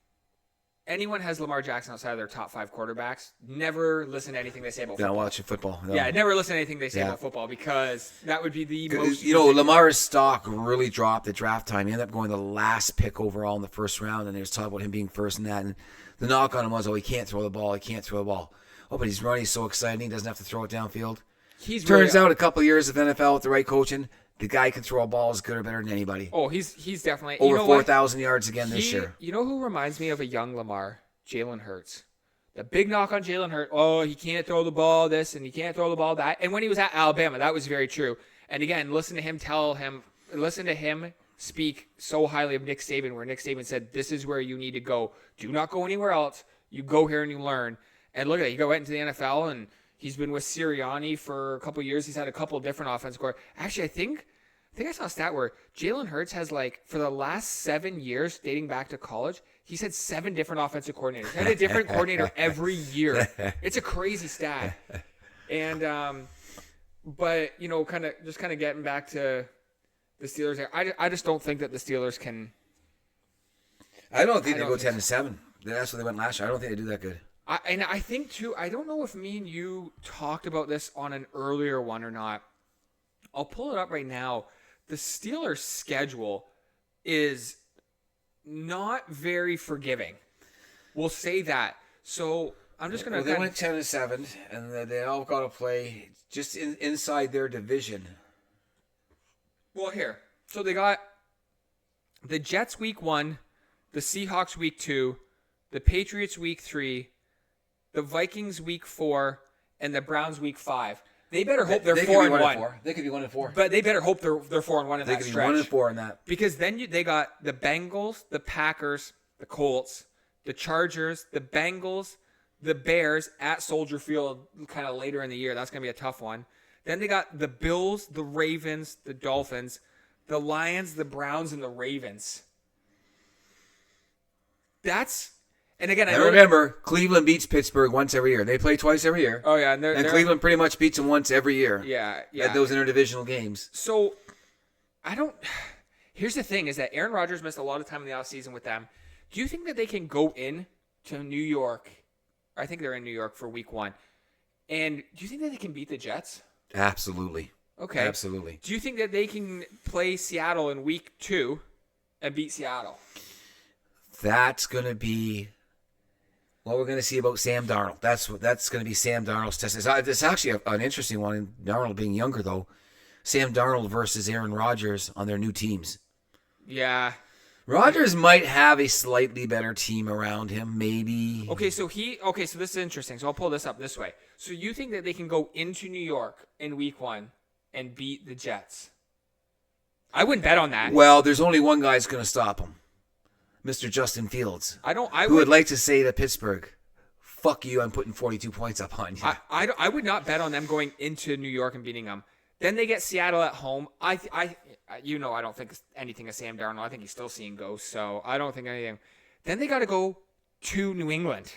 [SPEAKER 1] anyone has Lamar Jackson outside of their top 5 quarterbacks, never listen to anything they say about football.
[SPEAKER 2] Not watching football. No.
[SPEAKER 1] Yeah, never listen to anything they say about football because that would be the most...
[SPEAKER 2] Lamar's stock really dropped at draft time. He ended up going the last pick overall in the first round, and they was talking about him being first in that. And the knock on him was, he can't throw the ball. Oh, but he's running so exciting. He doesn't have to throw it downfield. Turns out a couple of years of NFL with the right coaching, the guy can throw a ball as good or better than anybody.
[SPEAKER 1] Oh, he's definitely...
[SPEAKER 2] Over 4,000 yards again this year.
[SPEAKER 1] You know who reminds me of a young Lamar? Jalen Hurts. The big knock on Jalen Hurts. Oh, he can't throw the ball this and he can't throw the ball that. And when he was at Alabama, that was very true. And again, listen to him speak so highly of Nick Saban, where Nick Saban said, this is where you need to go. Do not go anywhere else. You go here and you learn. And look at that. He went into the NFL and he's been with Sirianni for a couple of years. He's had a couple of different offensive coordinators. Actually, I think I saw a stat where Jalen Hurts has, for the last 7 years, dating back to college, he's had 7 different offensive coordinators. He had a different coordinator every year. It's a crazy stat. And, but, kind of getting back to the Steelers there, I just don't think that the Steelers can.
[SPEAKER 2] I don't think they go 10-7. That's what they went last year. I don't think they do that good.
[SPEAKER 1] I think, too, I don't know if me and you talked about this on an earlier one or not. I'll pull it up right now. The Steelers' schedule is not very forgiving. We'll say that. So I'm just going to...
[SPEAKER 2] They went 10-7, and they all got to play just inside their division.
[SPEAKER 1] Well, here. So they got the Jets week 1, the Seahawks week 2, the Patriots week 3, the Vikings week 4, and the Browns week 5. They better hope they're 4-1.
[SPEAKER 2] They could be 1-4.
[SPEAKER 1] But they better hope they're 4-1 in that stretch.
[SPEAKER 2] They could be 1-4 in that.
[SPEAKER 1] Because then they got the Bengals, the Packers, the Colts, the Chargers, the Bengals, the Bears at Soldier Field kind of later in the year. That's going to be a tough one. Then they got the Bills, the Ravens, the Dolphins, the Lions, the Browns, and the Ravens. And again, I
[SPEAKER 2] remember, Cleveland beats Pittsburgh once every year. They play twice every year.
[SPEAKER 1] Oh, yeah.
[SPEAKER 2] And Cleveland pretty much beats them once every year.
[SPEAKER 1] Yeah.
[SPEAKER 2] At those interdivisional games.
[SPEAKER 1] So, here's the thing, is that Aaron Rodgers missed a lot of time in the offseason with them. Do you think that they can go in to New York? I think they're in New York for week 1. And do you think that they can beat the Jets?
[SPEAKER 2] Absolutely.
[SPEAKER 1] Okay.
[SPEAKER 2] Absolutely.
[SPEAKER 1] Do you think that they can play Seattle in week 2 and beat Seattle?
[SPEAKER 2] That's going to be what we're going to see about Sam Darnold. That's going to be Sam Darnold's test. It's actually an interesting one. And Darnold being younger, though. Sam Darnold versus Aaron Rodgers on their new teams.
[SPEAKER 1] Yeah.
[SPEAKER 2] Rodgers might have a slightly better team around him, maybe.
[SPEAKER 1] Okay, so this is interesting. So I'll pull this up this way. So you think that they can go into New York in week 1 and beat the Jets? I wouldn't bet on that.
[SPEAKER 2] Well, there's only one guy who's going to stop him. Mr. Justin Fields. Who would like to say to Pittsburgh, fuck you, I'm putting 42 points up on you.
[SPEAKER 1] I would not bet on them going into New York and beating them. Then they get Seattle at home. I don't think anything of Sam Darnold. I think he's still seeing ghosts, so I don't think anything. Then they got to go to New England.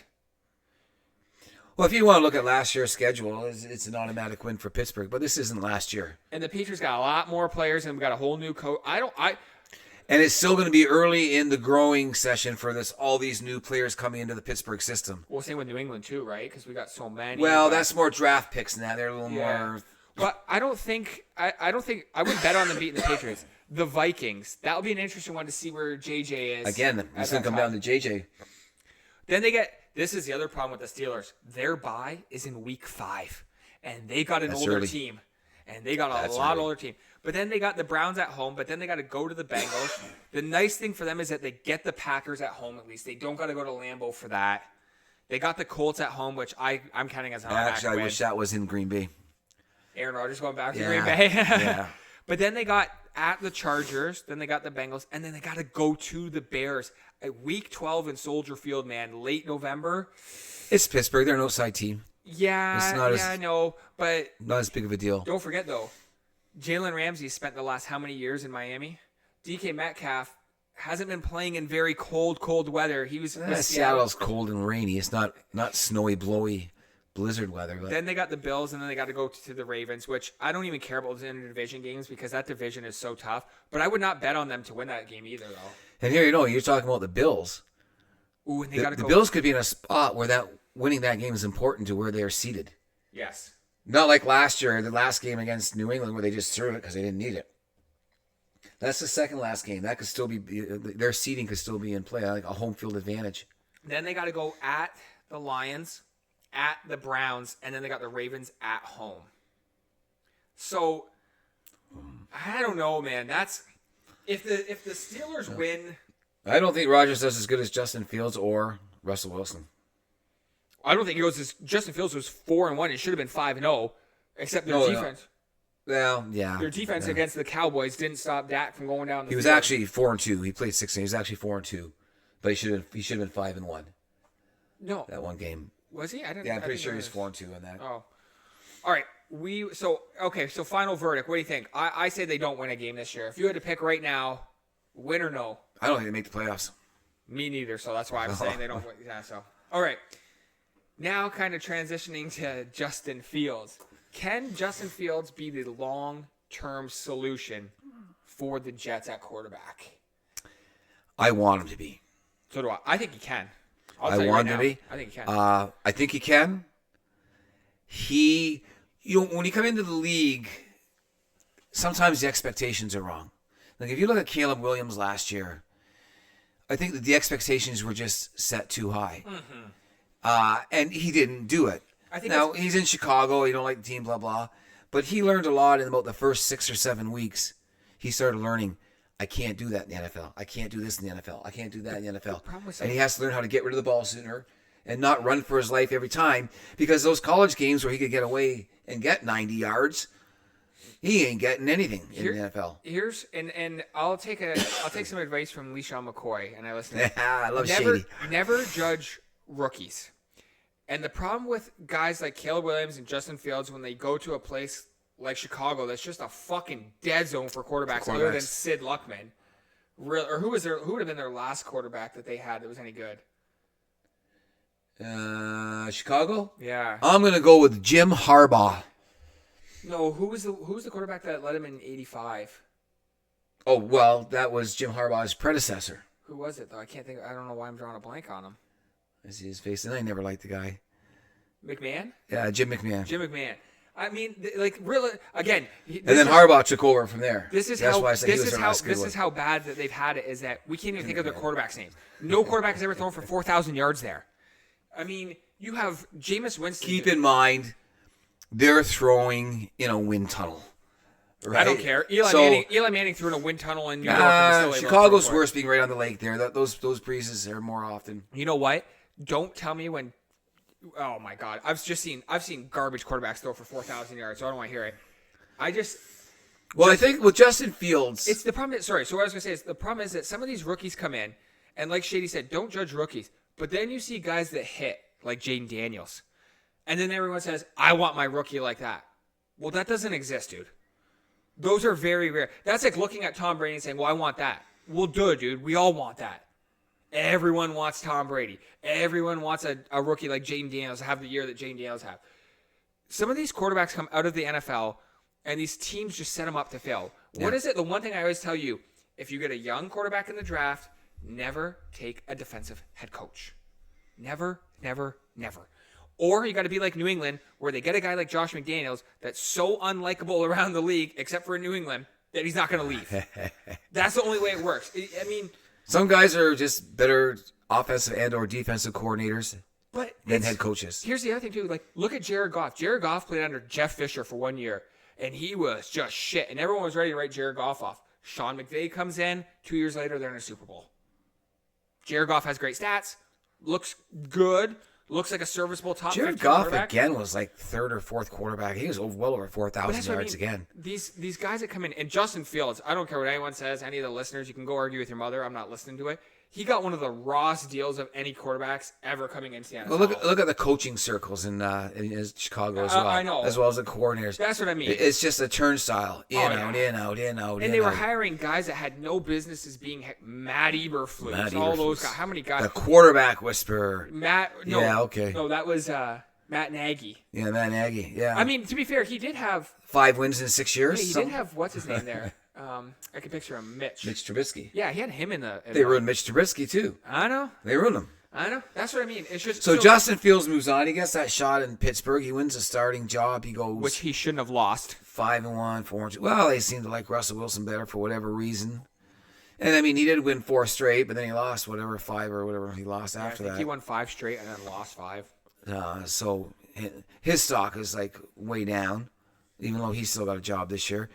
[SPEAKER 2] Well, if you want to look at last year's schedule, it's an automatic win for Pittsburgh, but this isn't last year.
[SPEAKER 1] And the Patriots got a lot more players, and we got a whole new coach.
[SPEAKER 2] And it's still going to be early in the growing session for all these new players coming into the Pittsburgh system.
[SPEAKER 1] Well, same with New England too, right? Because we got so many.
[SPEAKER 2] Well, that's more draft picks now. They're a little more.
[SPEAKER 1] But I don't think I wouldn't bet on them beating the Patriots. The Vikings. That would be an interesting one to see where JJ is.
[SPEAKER 2] Again, it's going to come down to JJ.
[SPEAKER 1] Then this is the other problem with the Steelers. Their bye is in week 5. And they got an older team. And they got a lot older team. But then they got the Browns at home, but then they got to go to the Bengals. The nice thing for them is that they get the Packers at home at least. They don't got to go to Lambeau for that. They got the Colts at home, which I'm counting as an automatic
[SPEAKER 2] Actually, I wish that was in Green Bay.
[SPEAKER 1] Aaron Rodgers going back to Green Bay.
[SPEAKER 2] Yeah.
[SPEAKER 1] But then they got at the Chargers, then they got the Bengals, and then they got to go to the Bears at week 12 in Soldier Field, man, late November.
[SPEAKER 2] It's Pittsburgh. They're an outside team.
[SPEAKER 1] Yeah, I know, but
[SPEAKER 2] not as big of a deal.
[SPEAKER 1] Don't forget, though, Jalen Ramsey spent the last how many years in Miami? DK Metcalf hasn't been playing in very cold weather. He was
[SPEAKER 2] Seattle's cold and rainy. It's not snowy, blowy blizzard weather. But.
[SPEAKER 1] Then they got the Bills, and then they got to go to the Ravens, which I don't even care about the interdivision games because that division is so tough. But I would not bet on them to win that game either, though.
[SPEAKER 2] And here, you're talking about the Bills.
[SPEAKER 1] Ooh, and the
[SPEAKER 2] Bills could be in a spot where winning that game is important to where they are seated.
[SPEAKER 1] Yes.
[SPEAKER 2] Not like last year, the last game against New England where they just threw it because they didn't need it. That's the second last game. That could still be their seeding could still be in play, like a home field advantage.
[SPEAKER 1] Then they got to go at the Lions, at the Browns, and then they got the Ravens at home. So I don't know, man. That's if the Steelers win.
[SPEAKER 2] I don't think Rodgers does as good as Justin Fields or Russell Wilson.
[SPEAKER 1] I don't think he goes as Justin Fields was 4-1. It should have been 5-0, except their defense.
[SPEAKER 2] No. Well, yeah.
[SPEAKER 1] Their defense against the Cowboys didn't stop Dak from going down the field.
[SPEAKER 2] He was actually 4-2. He played 16. He was actually 4-2, but he should have been 5-1.
[SPEAKER 1] No,
[SPEAKER 2] that one game.
[SPEAKER 1] Was he?
[SPEAKER 2] I'm pretty sure he was 4-2 in that.
[SPEAKER 1] Oh, all right. So final verdict. What do you think? I say they don't win a game this year. If you had to pick right now, win or no?
[SPEAKER 2] I don't think they make the playoffs.
[SPEAKER 1] Me neither. So that's why I'm saying they don't win. Yeah. So all right. Now, kind of transitioning to Justin Fields. Can Justin Fields be the long-term solution for the Jets at quarterback?
[SPEAKER 2] I want him to be.
[SPEAKER 1] So do I. I think he can.
[SPEAKER 2] I want him to be.
[SPEAKER 1] I think he can.
[SPEAKER 2] I think he can. When you come into the league, sometimes the expectations are wrong. Like if you look at Caleb Williams last year, I think that the expectations were just set too high. Mm-hmm. And he didn't do it. Now, he's in Chicago. He don't like the team, blah, blah. But he learned a lot in about the first 6 or 7 weeks. He started learning, I can't do that in the NFL. I can't do this in the NFL. I can't do that in the NFL. And he has to learn how to get rid of the ball sooner and not run for his life every time. Because those college games where he could get away and get 90 yards, he ain't getting anything in the NFL.
[SPEAKER 1] And I'll take some advice from LeSean McCoy, and I listen.
[SPEAKER 2] I love Shady.
[SPEAKER 1] Never judge rookies. And the problem with guys like Caleb Williams and Justin Fields when they go to a place like Chicago that's just a fucking dead zone for quarterbacks other than Sid Luckman. Or who would have been their last quarterback that they had that was any good?
[SPEAKER 2] Chicago?
[SPEAKER 1] Yeah.
[SPEAKER 2] I'm going to go with Jim Harbaugh.
[SPEAKER 1] No, who was the quarterback that led him in 85?
[SPEAKER 2] Oh, well, that was Jim Harbaugh's predecessor.
[SPEAKER 1] Who was it, though? I can't think. I don't know why I'm drawing a blank on him.
[SPEAKER 2] I see his face, and I never liked the guy.
[SPEAKER 1] McMahon?
[SPEAKER 2] Yeah, Jim McMahon.
[SPEAKER 1] Jim McMahon. I mean, like, really, again.
[SPEAKER 2] And then Harbaugh took over from there.
[SPEAKER 1] This is how bad that they've had it is that we can't even think of their quarterback's name. No quarterback has ever thrown for 4,000 yards there. I mean, you have Jameis Winston.
[SPEAKER 2] Keep in mind, they're throwing in a wind tunnel. Right?
[SPEAKER 1] I don't care. Eli Manning threw in a wind tunnel in New York. And
[SPEAKER 2] Chicago's worse being right on the lake there. Those breezes are more often.
[SPEAKER 1] You know what? Don't tell me when. Oh my God! I've seen garbage quarterbacks throw for 4,000 yards. So I don't want to hear it. I think with Justin Fields, it's the problem. So what I was gonna say is the problem is that some of these rookies come in, and like Shady said, don't judge rookies. But then you see guys that hit like Jaden Daniels, and then everyone says, "I want my rookie like that." Well, that doesn't exist, dude. Those are very rare. That's like looking at Tom Brady and saying, "Well, I want that." Well, dude, we all want that. Everyone wants Tom Brady. Everyone wants a rookie like Jaden Daniels to have the year that Jaden Daniels have. Some of these quarterbacks come out of the NFL, and these teams just set them up to fail. Yeah. What is it? The one thing I always tell you, if you get a young quarterback in the draft, never take a defensive head coach. Never, never, never. Or you got to be like New England, where they get a guy like Josh McDaniels that's so unlikable around the league, except for in New England, that he's not going to leave. That's the only way it works. I mean,
[SPEAKER 2] some guys are just better offensive and or defensive coordinators than head coaches.
[SPEAKER 1] Here's the other thing, too. Like, look at Jared Goff. Jared Goff played under Jeff Fisher for 1 year, and he was just shit. And everyone was ready to write Jared Goff off. Sean McVay comes in. 2 years later, they're in a Super Bowl. Jared Goff has great stats. Looks good. Looks like a serviceable top 15
[SPEAKER 2] Jared Goff
[SPEAKER 1] quarterback.
[SPEAKER 2] Again was like third or fourth quarterback. He was well over 4,000 yards again.
[SPEAKER 1] These guys that come in, and Justin Fields, I don't care what anyone says, any of the listeners, you can go argue with your mother. I'm not listening to it. He got one of the rawest deals of any quarterbacks ever coming into the NFL.
[SPEAKER 2] Well, look at the coaching circles in Chicago as well.
[SPEAKER 1] I know.
[SPEAKER 2] As well as the coordinators.
[SPEAKER 1] That's what I mean.
[SPEAKER 2] It's just a turnstile. In, out.
[SPEAKER 1] And they were hiring guys that had no businesses being Matt Eberflus. All those guys. How many guys?
[SPEAKER 2] The quarterback whisperer.
[SPEAKER 1] No, that was Matt Nagy.
[SPEAKER 2] Yeah, Matt Nagy. Yeah.
[SPEAKER 1] I mean, to be fair, he did have
[SPEAKER 2] 5 wins in 6 years.
[SPEAKER 1] Yeah, he did have what's his name there. I can picture him, Mitch.
[SPEAKER 2] Mitch Trubisky.
[SPEAKER 1] Yeah, he had him in the.
[SPEAKER 2] They ruined Mitch Trubisky too.
[SPEAKER 1] I know.
[SPEAKER 2] They ruined him.
[SPEAKER 1] I know. That's what I mean. It's just
[SPEAKER 2] so Justin Fields moves on. He gets that shot in Pittsburgh. He wins a starting job. He goes,
[SPEAKER 1] which he shouldn't have lost.
[SPEAKER 2] 5-1, 4-2. Well, they seem to like Russell Wilson better for whatever reason. And I mean, he did win 4 straight, but then he lost 5 or whatever he lost after that.
[SPEAKER 1] He won 5 straight and then lost 5.
[SPEAKER 2] So his stock is like way down, even though he's still got a job this year.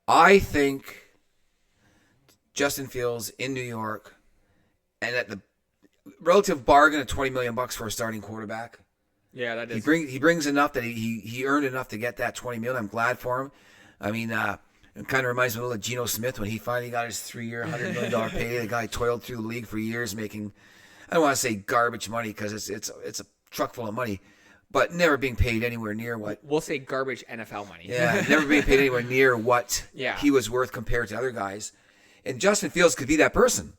[SPEAKER 2] I think Justin Fields in New York, and at the relative bargain of $20 million for a starting quarterback.
[SPEAKER 1] Yeah, that is.
[SPEAKER 2] He brings enough that he earned enough to get that $20 million. I'm glad for him. I mean, it kind of reminds me a little of Geno Smith when he finally got his 3-year, $100 million payday. The guy toiled through the league for years, making, I don't want to say garbage money because it's a truck full of money, but never being paid anywhere near what.
[SPEAKER 1] We'll say garbage NFL money.
[SPEAKER 2] Yeah, never being paid anywhere near what he was worth compared to other guys. And Justin Fields could be that person.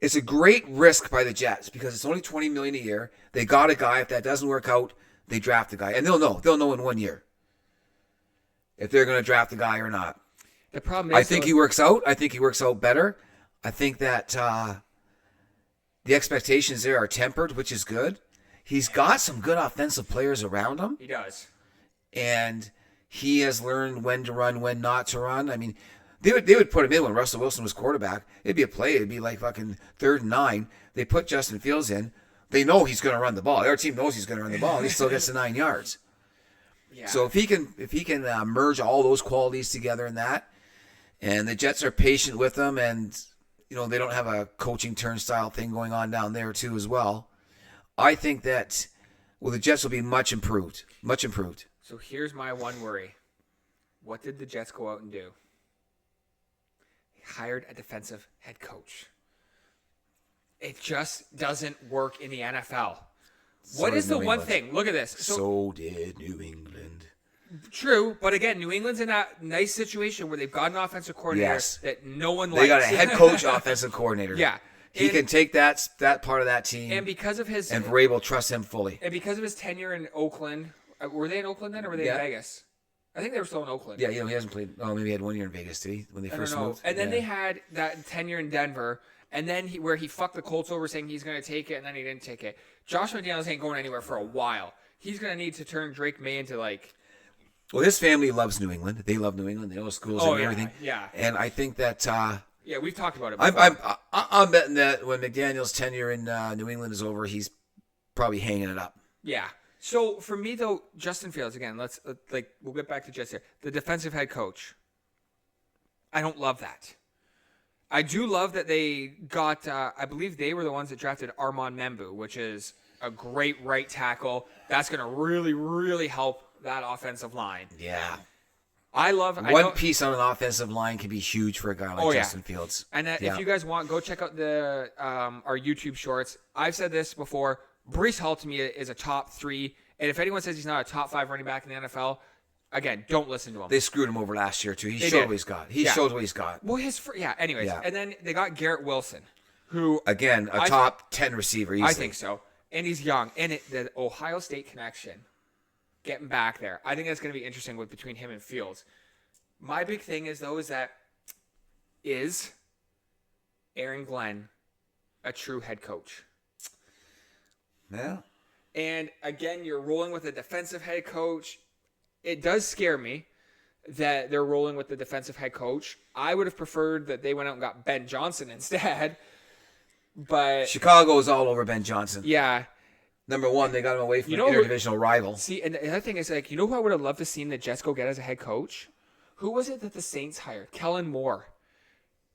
[SPEAKER 2] It's a great risk by the Jets because it's only $20 million a year. They got a guy. If that doesn't work out, they draft a guy, and they'll know. They'll know in 1 year if they're going to draft a guy or not.
[SPEAKER 1] The problem is,
[SPEAKER 2] I think he works out. I think he works out better. I think that the expectations there are tempered, which is good. He's got some good offensive players around him.
[SPEAKER 1] He does,
[SPEAKER 2] and he has learned when to run, when not to run. I mean. They would put him in when Russell Wilson was quarterback. It'd be a play. It'd be like fucking 3rd and 9. They put Justin Fields in. They know he's going to run the ball. Their team knows he's going to run the ball, and he still gets the 9 yards. Yeah. So if he can merge all those qualities together in that, and the Jets are patient with him, and they don't have a coaching turnstile thing going on down there too as well. I think that the Jets will be much improved. Much improved.
[SPEAKER 1] So here's my one worry: what did the Jets go out and do? Hired a defensive head coach. It just doesn't work in the NFL. What is the one thing? Look at this.
[SPEAKER 2] So did New England.
[SPEAKER 1] True, but again, New England's in that nice situation where they've got an offensive coordinator that no one likes.
[SPEAKER 2] They got a head coach, offensive coordinator.
[SPEAKER 1] Yeah.
[SPEAKER 2] He can take that part of that team.
[SPEAKER 1] And because of his...
[SPEAKER 2] And Vrabel trusts him fully.
[SPEAKER 1] And because of his tenure in Oakland... Were they in Oakland then, or were they in Vegas? I think they were still in Oakland.
[SPEAKER 2] Yeah, he hasn't played. Oh, maybe he had 1 year in Vegas, did he? When they first moved.
[SPEAKER 1] And then they had that tenure in Denver, and then where he fucked the Colts over, saying he's going to take it, and then he didn't take it. Josh McDaniels ain't going anywhere for a while. He's going to need to turn Drake May into like.
[SPEAKER 2] Well, his family loves New England. They love New England. They know the schools and everything.
[SPEAKER 1] Yeah.
[SPEAKER 2] And I think that.
[SPEAKER 1] Yeah, we've talked about it before.
[SPEAKER 2] I'm betting that when McDaniels' tenure in New England is over, he's probably hanging it up.
[SPEAKER 1] Yeah. So for me though, Justin Fields again. We'll get back to Jets here. The defensive head coach. I don't love that. I do love that they got. I believe they were the ones that drafted Armand Membu, which is a great right tackle. That's going to really, really help that offensive line.
[SPEAKER 2] Yeah.
[SPEAKER 1] One
[SPEAKER 2] piece on an offensive line can be huge for a guy like Justin Fields.
[SPEAKER 1] And if you guys want, go check out the our YouTube shorts. I've said this before. Breece Hall to me is a top 3. And if anyone says he's not a top 5 running back in the NFL, again, don't listen to him.
[SPEAKER 2] They screwed him over last year, too. He showed what he's got. Showed what he's got.
[SPEAKER 1] Well, anyways. Yeah. And then they got Garrett Wilson, who...
[SPEAKER 2] Again, a top 10 receiver easily.
[SPEAKER 1] I think so. And he's young. And the Ohio State connection, getting back there. I think that's going to be interesting between him and Fields. My big thing is that is Aaron Glenn a true head coach?
[SPEAKER 2] Yeah.
[SPEAKER 1] And again, you're rolling with a defensive head coach. It does scare me that they're rolling with the defensive head coach. I would have preferred that they went out and got Ben Johnson instead. But
[SPEAKER 2] Chicago is all over Ben Johnson.
[SPEAKER 1] Yeah.
[SPEAKER 2] Number one, they got him away from an interdivisional rival.
[SPEAKER 1] See, and the other thing is, who I would have loved to see the Jets go get as a head coach? Who was it that the Saints hired? Kellen Moore.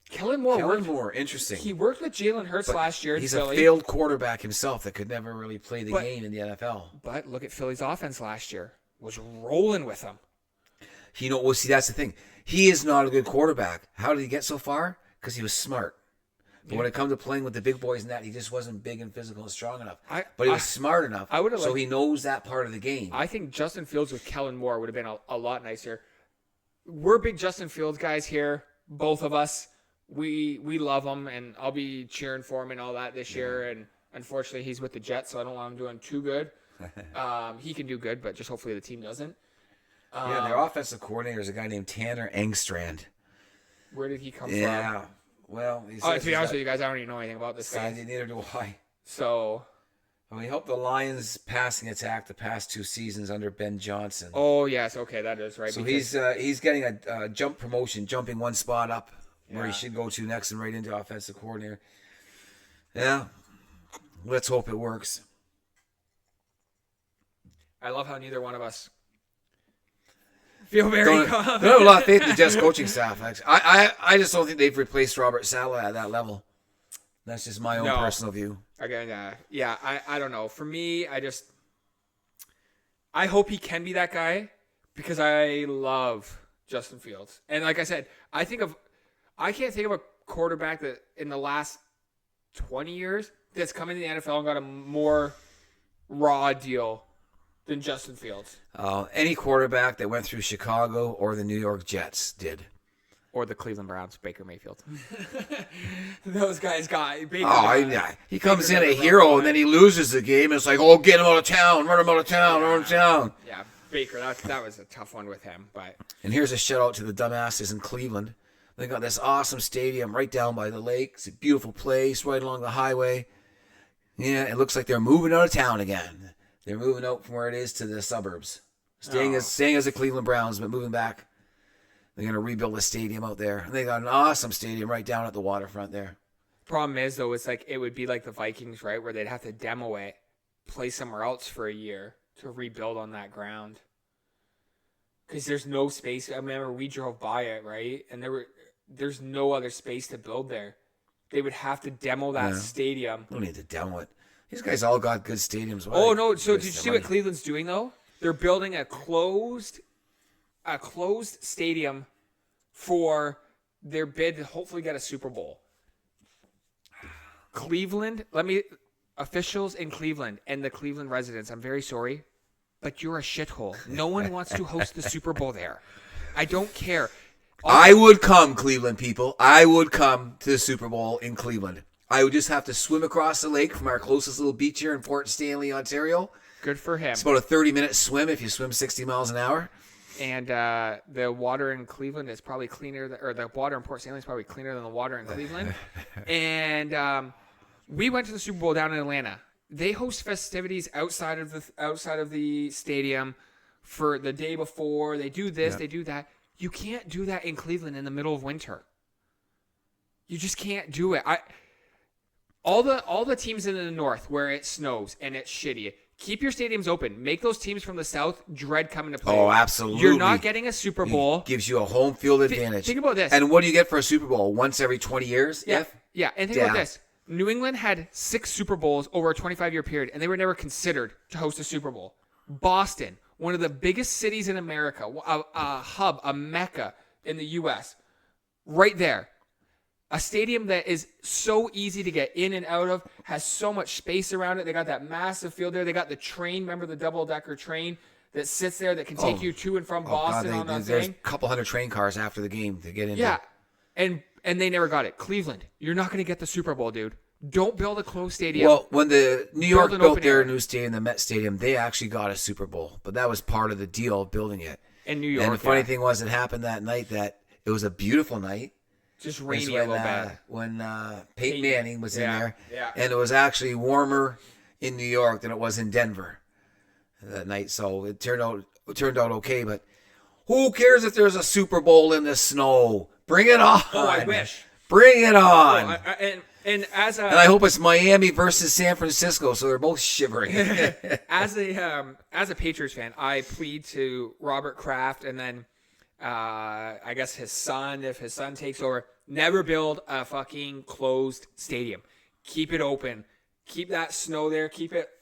[SPEAKER 1] Kellen Moore,
[SPEAKER 2] interesting.
[SPEAKER 1] He worked with Jalen Hurts last year in Philly.
[SPEAKER 2] He's a failed quarterback himself that could never really play the game in the NFL.
[SPEAKER 1] But look at Philly's offense last year. Was rolling with him.
[SPEAKER 2] That's the thing. He is not a good quarterback. How did he get so far? Because he was smart. But when it comes to playing with the big boys and that, he just wasn't big and physical and strong enough. But he was smart enough. So he knows that part of the game.
[SPEAKER 1] I think Justin Fields with Kellen Moore would have been a lot nicer. We're big Justin Fields guys here, both of us. We love him, and I'll be cheering for him and all that this year. And unfortunately, he's with the Jets, so I don't want him doing too good. He can do good, but just hopefully the team doesn't.
[SPEAKER 2] Their offensive coordinator is a guy named Tanner Engstrand.
[SPEAKER 1] Where did he come from?
[SPEAKER 2] Yeah, well,
[SPEAKER 1] to be honest with you guys, I don't even know anything about this guy.
[SPEAKER 2] Neither do I.
[SPEAKER 1] So,
[SPEAKER 2] he helped the Lions' passing attack the past 2 seasons under Ben Johnson.
[SPEAKER 1] Oh yes, okay, that is right.
[SPEAKER 2] So he's getting a jump promotion, jumping one spot up where he should go to next and right into offensive coordinator. Yeah, let's hope it works.
[SPEAKER 1] I love how neither one of us feel very confident.
[SPEAKER 2] Don't have a lot of faith in the Jets coaching staff. Actually, I just don't think they've replaced Robert Saleh at that level. That's just my own personal view.
[SPEAKER 1] Again, I don't know. For me, I hope he can be that guy because I love Justin Fields. And like I said, I can't think of a quarterback that in the last 20 years that's come into the NFL and got a more raw deal than Justin Fields.
[SPEAKER 2] Any quarterback that went through Chicago or the New York Jets did.
[SPEAKER 1] Or the Cleveland Browns, Baker Mayfield. Those guys got Baker.
[SPEAKER 2] He comes in a hero and then he loses the game. It's like, get him out of town, run him out of town, run him out of town.
[SPEAKER 1] Yeah, Baker, that was a tough one with him.
[SPEAKER 2] And here's a shout out to the dumbasses in Cleveland. They got this awesome stadium right down by the lake. It's a beautiful place right along the highway. Yeah, it looks like they're moving out of town again. They're moving out from where it is to the suburbs. Staying as the Cleveland Browns, but moving back. They're going to rebuild a stadium out there. And they got an awesome stadium right down at the waterfront there.
[SPEAKER 1] Problem is, though, it would be like the Vikings, right, where they'd have to demo it, play somewhere else for a year to rebuild on that ground. Because there's no space. I remember we drove by it, right? And there's no other space to build there. They would have to demo that stadium.
[SPEAKER 2] Don't need to demo it. These guys all got good stadiums.
[SPEAKER 1] Oh, no. So did you see what Cleveland's doing, though? They're building a closed stadium for their bid to hopefully get a Super Bowl. Cleveland, officials in Cleveland and the Cleveland residents, I'm very sorry, but you're a shithole. No one wants to host the Super Bowl there. I don't care.
[SPEAKER 2] I would come, Cleveland people. I would come to the Super Bowl in Cleveland. I would just have to swim across the lake from our closest little beach here in Fort Stanley, Ontario.
[SPEAKER 1] Good for him.
[SPEAKER 2] It's about a 30-minute swim if you swim 60 miles an hour.
[SPEAKER 1] And the water in Cleveland is probably cleaner, or the water in Port Stanley is probably cleaner than the water in Cleveland. And we went to the Super Bowl down in Atlanta. They host festivities outside of the stadium for the day before. They do this, they do that. You can't do that in Cleveland in the middle of winter. You just can't do it. All the teams in the north where it snows and it's shitty, keep your stadiums open. Make those teams from the south dread coming to play.
[SPEAKER 2] Oh, absolutely.
[SPEAKER 1] You're not getting a Super Bowl.
[SPEAKER 2] It gives you a home field advantage.
[SPEAKER 1] Think about this.
[SPEAKER 2] And what do you get for a Super Bowl? Once every 20 years?
[SPEAKER 1] Yeah. Yeah. And think about this. New England had 6 Super Bowls over a 25-year period, and they were never considered to host a Super Bowl. Boston, one of the biggest cities in America, a hub, a mecca in the U.S., right there. A stadium that is so easy to get in and out of, has so much space around it. They got that massive field there. They got the train, remember the double-decker train that sits there that can take you to and from Boston on that
[SPEAKER 2] there's
[SPEAKER 1] thing?
[SPEAKER 2] a couple hundred train cars after the game to get in
[SPEAKER 1] Yeah,
[SPEAKER 2] there.
[SPEAKER 1] And they never got it. Cleveland, you're not going to get the Super Bowl, dude. Don't build a closed stadium.
[SPEAKER 2] Well, when the New York built their
[SPEAKER 1] area.
[SPEAKER 2] new stadium, the Met Stadium, they actually got a Super Bowl. But that was part of the deal of building it.
[SPEAKER 1] In New York,
[SPEAKER 2] and the funny thing was, it happened that night that it was a beautiful night.
[SPEAKER 1] Just rainy a little bit.
[SPEAKER 2] When Peyton Manning was in there.
[SPEAKER 1] Yeah.
[SPEAKER 2] And it was actually warmer in New York than it was in Denver that night. So it turned out okay. But who cares if there's a Super Bowl in the snow? Bring it on.
[SPEAKER 1] Oh, I wish.
[SPEAKER 2] Bring it on.
[SPEAKER 1] And
[SPEAKER 2] I hope it's Miami versus San Francisco, so they're both shivering.
[SPEAKER 1] as a Patriots fan, I plead to Robert Kraft and then I guess his son, if his son takes over, never build a fucking closed stadium. Keep it open. Keep that snow there.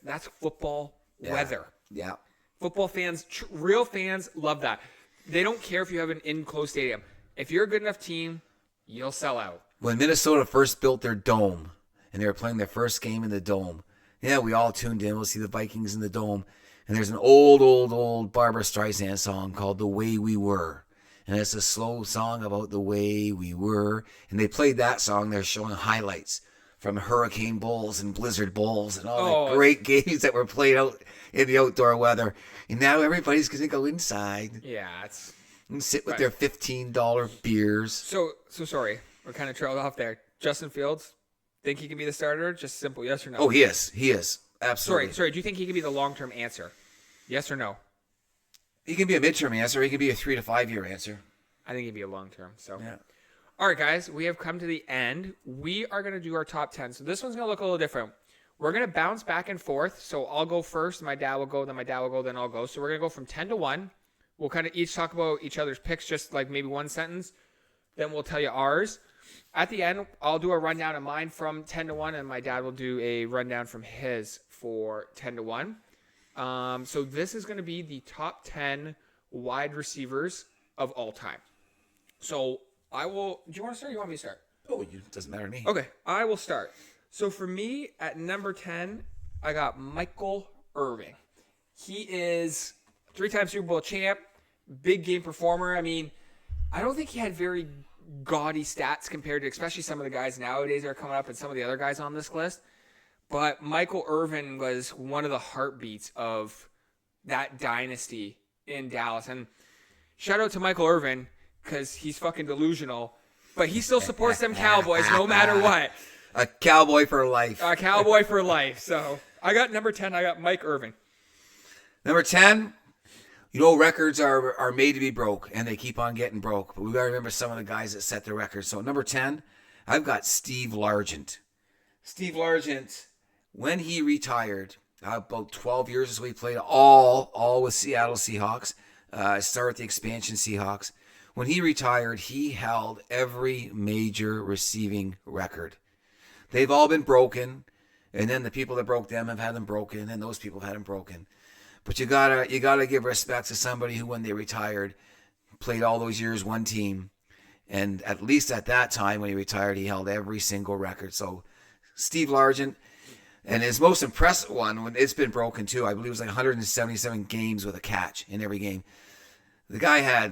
[SPEAKER 1] That's football weather.
[SPEAKER 2] Yeah.
[SPEAKER 1] Football fans, real fans love that. They don't care if you have an enclosed stadium. If you're a good enough team, you'll sell out.
[SPEAKER 2] When Minnesota first built their dome and they were playing their first game in the dome, yeah, we all tuned in. We'll see the Vikings in the dome. And there's an old Barbra Streisand song called The Way We Were. And it's a slow song about the way we were. And they played that song. They're showing highlights from Hurricane Bowls and Blizzard Bowls and all the great games that were played out in the outdoor weather. And now everybody's going to go inside.
[SPEAKER 1] Yeah,
[SPEAKER 2] and sit with their $15 beers.
[SPEAKER 1] So sorry. We're kind of trailed off there. Justin Fields, think he can be the starter? Just simple yes or no.
[SPEAKER 2] Oh, he is. Absolutely.
[SPEAKER 1] Sorry. Do you think he can be the long-term answer? Yes or no?
[SPEAKER 2] He can be a midterm answer. He can be a 3 to 5 year answer.
[SPEAKER 1] I think he'd be a long-term. So,
[SPEAKER 2] yeah.
[SPEAKER 1] All right, guys. We have come to the end. We are going to do our top 10. So this one's going to look a little different. We're going to bounce back and forth. So I'll go first. My dad will go. Then my dad will go. Then I'll go. So we're going to go from 10 to 1. We'll kind of each talk about each other's picks, just like maybe one sentence. Then we'll tell you ours. At the end, I'll do a rundown of mine from 10 to 1, and my dad will do a rundown from his for 10 to 1. So this is going to be the top 10 wide receivers of all time. So I will... Do you want to start or you want me to start?
[SPEAKER 2] Oh, it doesn't matter to me.
[SPEAKER 1] Okay, I will start. So for me, at number 10, I got Michael Irvin. He is 3-time Super Bowl champ, big game performer. I mean, I don't think he had very gaudy stats compared to especially some of the guys nowadays that are coming up and some of the other guys on this list. But Michael Irvin was one of the heartbeats of that dynasty in Dallas. And shout out to Michael Irvin because he's fucking delusional. But he still supports them Cowboys no matter what.
[SPEAKER 2] A cowboy for life.
[SPEAKER 1] A cowboy for life. So I got number 10. I got Mike Irvin.
[SPEAKER 2] Number 10, records are made to be broke, and they keep on getting broke. But we got to remember some of the guys that set the records. So number 10, I've got Steve Largent. Steve Largent, when he retired, about 12 years ago, he played all with Seattle Seahawks. Started with the expansion Seahawks. When he retired, he held every major receiving record. They've all been broken, and then the people that broke them have had them broken, and those people have had them broken. But you gotta give respect to somebody who, when they retired, played all those years one team, and at least at that time when he retired, he held every single record. So Steve Largent, and his most impressive one, when it's been broken too, I believe it was like 177 games with a catch in every game. The guy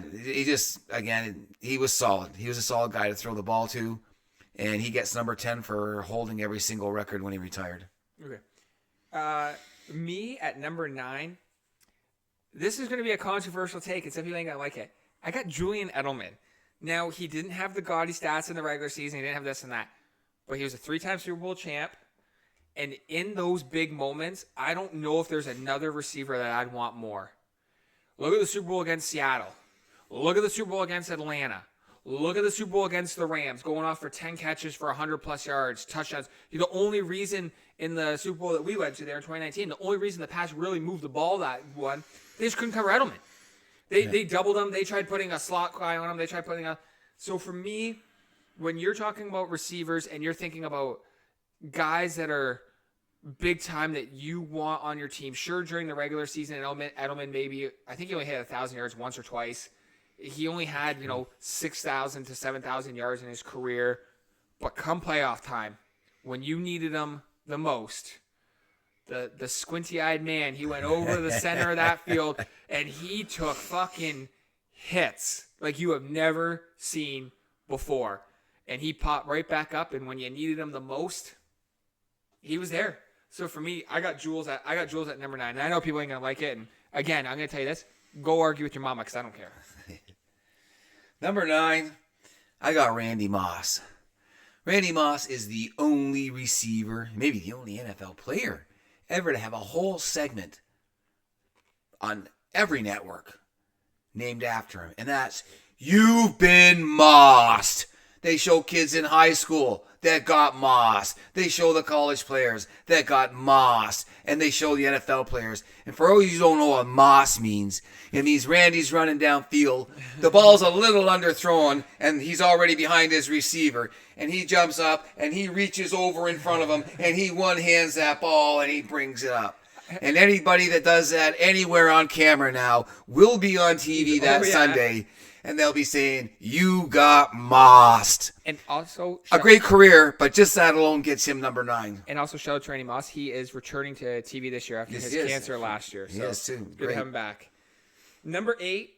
[SPEAKER 2] he was solid. He was a solid guy to throw the ball to, and he gets number 10 for holding every single record when he retired.
[SPEAKER 1] Okay. Me at number 9. This is going to be a controversial take, and some people ain't going to like it. I got Julian Edelman. Now, he didn't have the gaudy stats in the regular season. He didn't have this and that. But he was a 3-time Super Bowl champ. And in those big moments, I don't know if there's another receiver that I'd want more. Look at the Super Bowl against Seattle. Look at the Super Bowl against Atlanta. Look at the Super Bowl against the Rams, going off for 10 catches for 100-plus yards, touchdowns. The only reason in the Super Bowl that we went to there in 2019, the only reason the Pats really moved the ball that one, they just couldn't cover Edelman. They doubled him. They tried putting a slot guy on him. They tried putting a... So for me, when you're talking about receivers and you're thinking about guys that are big time that you want on your team, sure, during the regular season, Edelman maybe, I think he only hit 1,000 yards once or twice. He only had, 6,000 to 7,000 yards in his career. But come playoff time, when you needed him the most, the squinty-eyed man, he went over the center of that field, and he took fucking hits like you have never seen before. And he popped right back up, and when you needed him the most, he was there. So for me, I got Jules at number 9. And I know people ain't gonna like it. And again, I'm gonna tell you this: go argue with your mama, because I don't care.
[SPEAKER 2] Number 9, I got Randy Moss. Randy Moss is the only receiver, maybe the only NFL player, ever to have a whole segment on every network named after him. And that's, "You've been mossed." They show kids in high school that got mossed. They show the college players that got mossed. And they show the NFL players. And for all you who don't know what moss means, it means Randy's running downfield. The ball's a little underthrown, and he's already behind his receiver. And he jumps up, and he reaches over in front of him, and he one-hands that ball, and he brings it up. And anybody that does that anywhere on camera now will be on TV that Sunday. And they'll be saying, "You got mossed."
[SPEAKER 1] And also...
[SPEAKER 2] a great career, but just that alone gets him number 9.
[SPEAKER 1] And also shout out to Randy Moss. He is returning to TV this year after his cancer last year. So
[SPEAKER 2] yes, too.
[SPEAKER 1] Good to have him back. Number 8,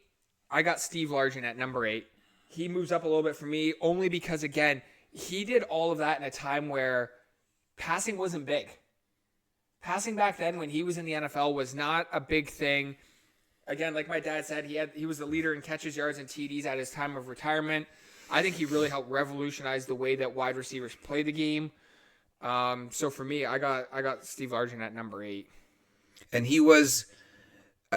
[SPEAKER 1] I got Steve Largent at number 8. He moves up a little bit for me only because, again, he did all of that in a time where passing wasn't big. Passing back then when he was in the NFL was not a big thing. Again, like my dad said, he was the leader in catches, yards, and TDs at his time of retirement. I think he really helped revolutionize the way that wide receivers play the game. So for me, I got Steve Largent at number 8.
[SPEAKER 2] And he was,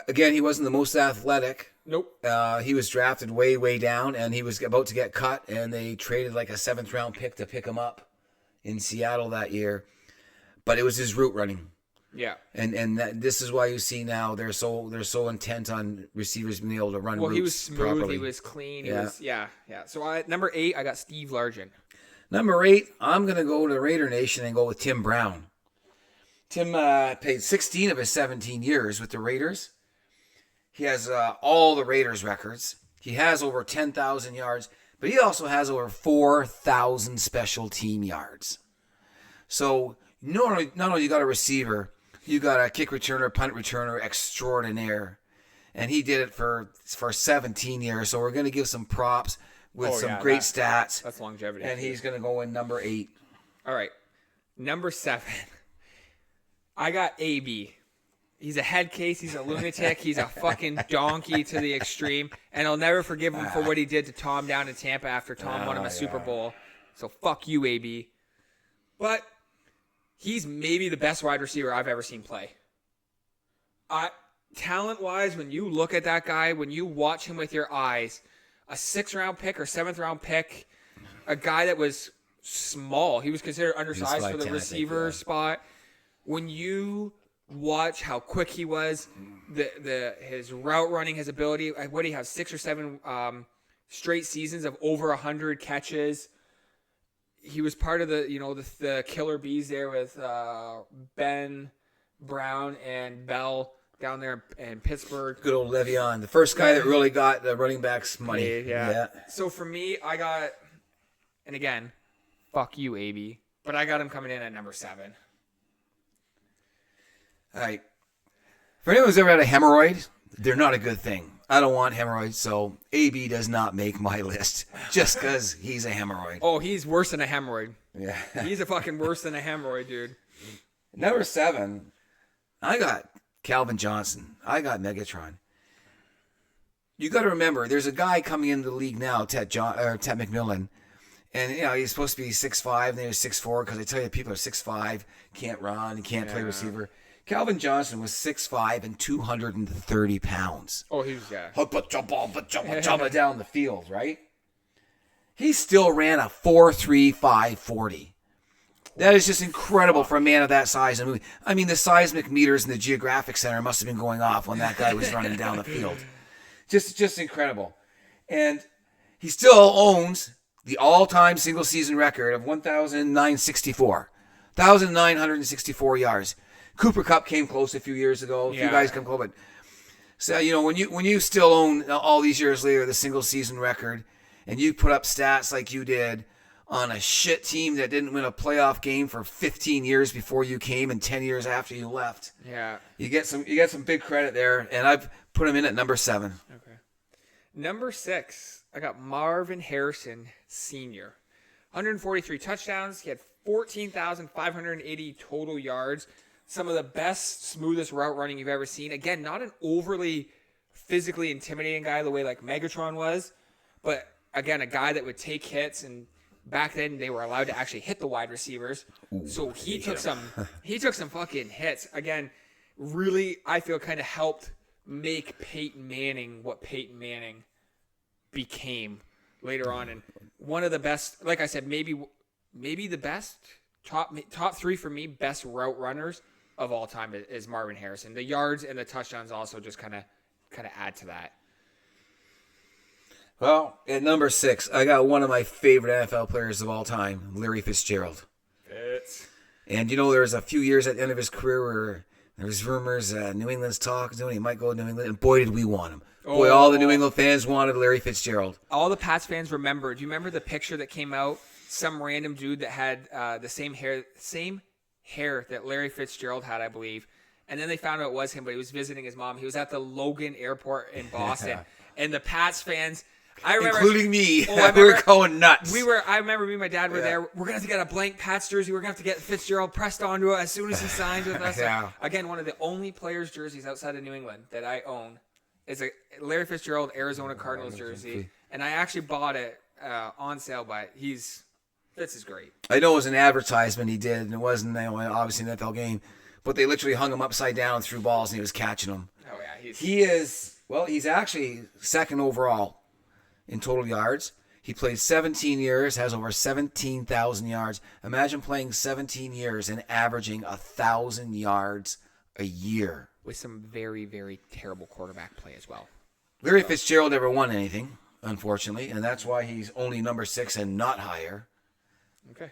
[SPEAKER 2] again, he wasn't the most athletic.
[SPEAKER 1] Nope.
[SPEAKER 2] He was drafted way, way down, and he was about to get cut, and they traded like a 7th-round pick to pick him up in Seattle that year. But it was his route running.
[SPEAKER 1] Yeah,
[SPEAKER 2] and this is why you see now they're so intent on receivers being able to run.
[SPEAKER 1] Well,
[SPEAKER 2] routes
[SPEAKER 1] he was smooth,
[SPEAKER 2] properly.
[SPEAKER 1] He was clean. Yeah. So number 8, I got Steve Largent.
[SPEAKER 2] Number 8, I'm gonna go to Raider Nation and go with Tim Brown. Tim played 16 of his 17 years with the Raiders. He has all the Raiders records. He has over 10,000 yards, but he also has over 4,000 special team yards. So not only you got a receiver, you got a kick returner, punt returner extraordinaire. And he did it for 17 years. So we're going to give some props with some great stats.
[SPEAKER 1] That's longevity.
[SPEAKER 2] And he's going to go in number 8.
[SPEAKER 1] All right. Number 7. I got AB. He's a head case. He's a lunatic. He's a fucking donkey to the extreme. And I'll never forgive him for what he did to Tom down in Tampa after Tom won him a Super Bowl. So fuck you, AB. But he's maybe the best wide receiver I've ever seen play. Talent-wise, when you look at that guy, when you watch him with your eyes, a 6th-round pick or 7th-round pick, a guy that was small. He was considered undersized for the receiver spot. When you watch how quick he was, his route running, his ability, what do you have, 6 or 7 straight seasons of over 100 catches. He was part of the killer bees there with Ben Brown and Bell down there in Pittsburgh.
[SPEAKER 2] Good old Le'Veon, the first guy that really got the running backs money.
[SPEAKER 1] Yeah. So for me, I got, and again, fuck you, AB, but I got him coming in at number 7.
[SPEAKER 2] All right. For anyone who's ever had a hemorrhoid, they're not a good thing. I don't want hemorrhoids, so AB does not make my list just because he's a hemorrhoid.
[SPEAKER 1] Oh, he's worse than a hemorrhoid.
[SPEAKER 2] Yeah.
[SPEAKER 1] He's a fucking worse than a hemorrhoid, dude.
[SPEAKER 2] Number 7, I got Calvin Johnson. I got Megatron. You got to remember, there's a guy coming into the league now, Ted McMillan, and he's supposed to be 6'5", and he's 6'4", because I tell you, people are 6'5", can't run, and can't play receiver. Calvin Johnson was 6'5" and 230 pounds.
[SPEAKER 1] Oh, he was,
[SPEAKER 2] Jump down the field, right? He still ran a 4.35 40. That is just incredible for a man of that size. I mean, the seismic meters in the Geographic Center must have been going off when that guy was running down the field. Just incredible. And he still owns the all-time single-season record of 1,964 yards. Cooper Kupp came close a few years ago. A few guys come close, but so when you still own all these years later the single-season record, and you put up stats like you did on a shit team that didn't win a playoff game for 15 years before you came and 10 years after you left.
[SPEAKER 1] Yeah,
[SPEAKER 2] you get some big credit there, and I've put him in at number 7.
[SPEAKER 1] Okay, number 6. I got Marvin Harrison Sr. 143 touchdowns. He had 14,580 total yards. Some of the best, smoothest route running you've ever seen. Again, not an overly physically intimidating guy the way like Megatron was, but again, a guy that would take hits, and back then they were allowed to actually hit the wide receivers. Ooh, so he took some fucking hits. Again, really, I feel kind of helped make Peyton Manning what Peyton Manning became later on. And one of the best, like I said, maybe the best, top 3 for me, best route runners of all time is Marvin Harrison. The yards and the touchdowns also just kind of add to that.
[SPEAKER 2] Well, at number 6, I got one of my favorite NFL players of all time, Larry Fitzgerald. And there was a few years at the end of his career where there was rumors New England's talking to him, he might go to New England, and boy, did we want him. Boy, all the New England fans wanted Larry Fitzgerald.
[SPEAKER 1] All the Pats fans remember. Do you remember the picture that came out? Some random dude that had the same hair that Larry Fitzgerald had, I believe. And then they found out it was him, but he was visiting his mom. He was at the Logan Airport in Boston. And the Pats fans, I remember,
[SPEAKER 2] including me, we were going nuts.
[SPEAKER 1] I remember me and my dad were there. We're going to have to get a blank Pats jersey. We're going to have to get Fitzgerald pressed onto it as soon as he signs with us. Again, one of the only players' jerseys outside of New England that I own is a Larry Fitzgerald Arizona Cardinals jersey. And I actually bought it on sale, but Fitz is great.
[SPEAKER 2] I know it was an advertisement he did, and it wasn't obviously an NFL game, but they literally hung him upside down and threw balls, and he was catching them.
[SPEAKER 1] Oh, yeah.
[SPEAKER 2] He's actually second overall in total yards. He played 17 years, has over 17,000 yards. Imagine playing 17 years and averaging 1,000 yards a year.
[SPEAKER 1] With some very, very terrible quarterback play as well.
[SPEAKER 2] Larry Fitzgerald never won anything, unfortunately, and that's why he's only number 6 and not higher.
[SPEAKER 1] Okay.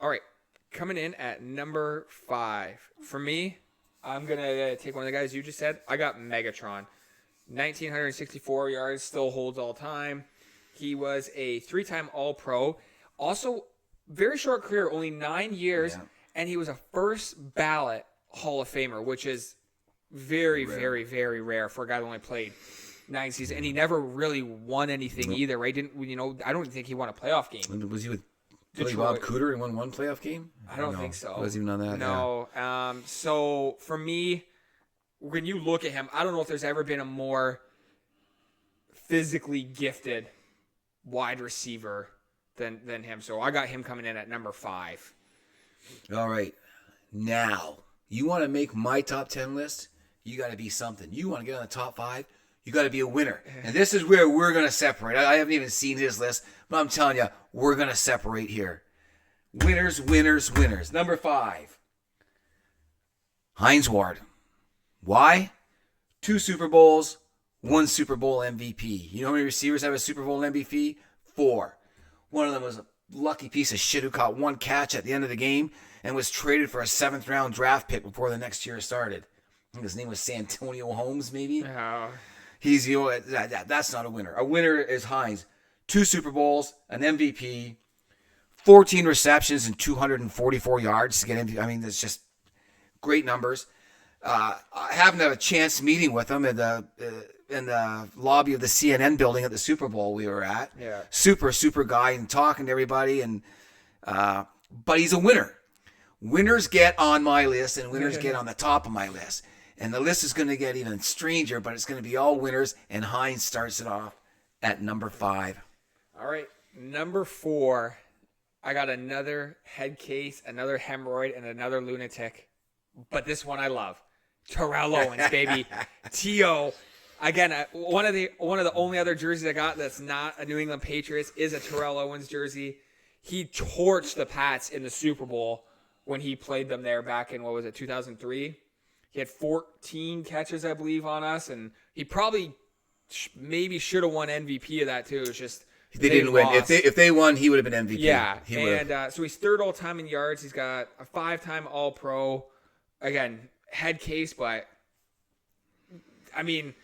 [SPEAKER 1] All right. Coming in at number 5. For me, I'm going to take one of the guys you just said. I got Megatron. 1,964 yards, still holds all time. He was a 3-time All-Pro. Also, very short career, only 9 years, and he was a first ballot Hall of Famer, which is very, very, very rare for a guy that only played 9 seasons. And he never really won anything either, right? I don't think he won a playoff game.
[SPEAKER 2] Was he with Bob Cooter and won one playoff game?
[SPEAKER 1] I don't think so.
[SPEAKER 2] Wasn't even on that.
[SPEAKER 1] No. Yeah. So for me, when you look at him, I don't know if there's ever been a more physically gifted wide receiver than him. So I got him coming in at number 5.
[SPEAKER 2] All right. Now, you want to make my top 10 list? You got to be something. You want to get on the top 5? You got to be a winner. And this is where we're going to separate. I haven't even seen his list, but I'm telling you, we're going to separate here. Winners, winners, winners. Number 5, Hines Ward. Why? 2 Super Bowls, 1 Super Bowl MVP. You know how many receivers have a Super Bowl MVP? 4. One of them was a lucky piece of shit who caught 1 catch at the end of the game and was traded for a 7th-round draft pick before the next year started. I think his name was Santonio Holmes, maybe?
[SPEAKER 1] Oh.
[SPEAKER 2] He's, that's not a winner. A winner is Hines. 2 Super Bowls, an MVP, 14 receptions and 244 yards to get into. I mean, that's just great numbers. I happened to have a chance meeting with him in the lobby of the CNN building at the Super Bowl we were at.
[SPEAKER 1] Yeah.
[SPEAKER 2] Super guy and talking to everybody. But he's a winner. Winners get on my list and winners get on the top of my list. And the list is going to get even stranger, but it's going to be all winners. And Hines starts it off at number 5.
[SPEAKER 1] All right. Number 4, I got another head case, another hemorrhoid, and another lunatic. But this one I love. Terrell Owens, baby. T.O. Again, one of the only other jerseys I got that's not a New England Patriots is a Terrell Owens jersey. He torched the Pats in the Super Bowl when he played them there back in, 2003? He had 14 catches, I believe, on us, and he probably maybe should have won MVP of that too. It's just
[SPEAKER 2] they didn't win. If they won, he would have been MVP.
[SPEAKER 1] Yeah, so he's third all time in yards. He's got a 5-time All Pro. Again, head case, but I mean,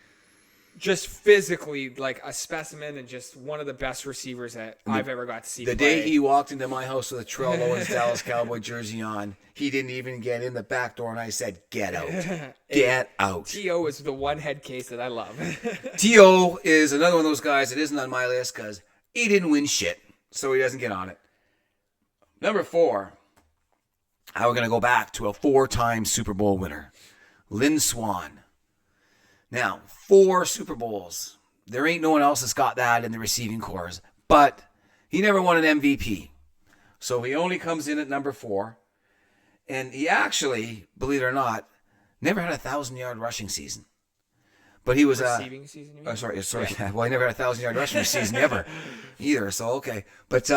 [SPEAKER 1] just physically like a specimen and just one of the best receivers that I've ever got to see.
[SPEAKER 2] The day he walked into my house with a Terrell Owens Dallas Cowboy jersey on, he didn't even get in the back door, and I said, "Get out, get out."
[SPEAKER 1] T.O. is the one head case that I love.
[SPEAKER 2] T.O. is another one of those guys that isn't on my list because he didn't win shit, so he doesn't get on it. Number 4, we're going to go back to a 4-time Super Bowl winner, Lynn Swann. Now, 4 Super Bowls. There ain't no one else that's got that in the receiving corps. But he never won an MVP. So he only comes in at number 4. And he actually, believe it or not, never had a 1,000-yard rushing season. But he was
[SPEAKER 1] receiving season. You mean?
[SPEAKER 2] Sorry. Yeah. Well, he never had a 1,000-yard rushing season ever, either. So okay. But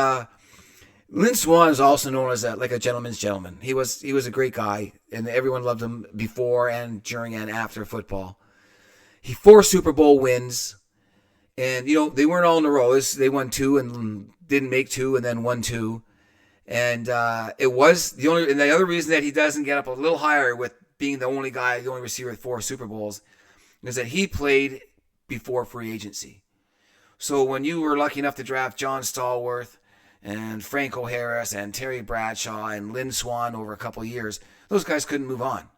[SPEAKER 2] Lynn Swann is also known as a gentleman's gentleman. He was a great guy, and everyone loved him before and during and after football. He 4 Super Bowl wins, and they weren't all in a row. They won 2 and didn't make 2, and then won 2. And it was the other reason that he doesn't get up a little higher with being the only receiver with 4 Super Bowls is that he played before free agency. So when you were lucky enough to draft John Stallworth and Franco Harris and Terry Bradshaw and Lynn Swann over a couple of years, those guys couldn't move on.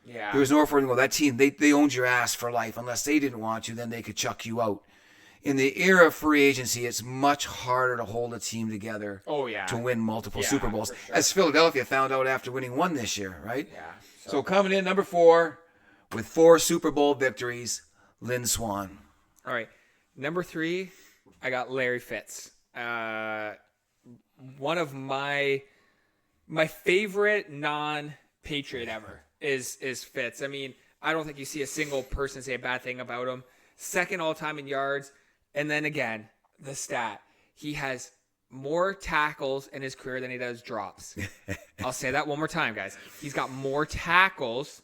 [SPEAKER 1] Yeah.
[SPEAKER 2] There was nowhere for them to go. That team, they owned your ass for life. Unless they didn't want you, then they could chuck you out. In the era of free agency, it's much harder to hold a team together to win multiple Super Bowls. Sure. As Philadelphia found out after winning 1 this year, right?
[SPEAKER 1] Yeah.
[SPEAKER 2] So coming in number 4 with 4 Super Bowl victories, Lynn Swann.
[SPEAKER 1] All right. Number 3, I got Larry Fitz. One of my favorite non-Patriot ever is Fitz. I mean, I don't think you see a single person say a bad thing about him. 2nd all-time in yards. And then again, the stat. He has more tackles in his career than he does drops. I'll say that one more time, guys. He's got more tackles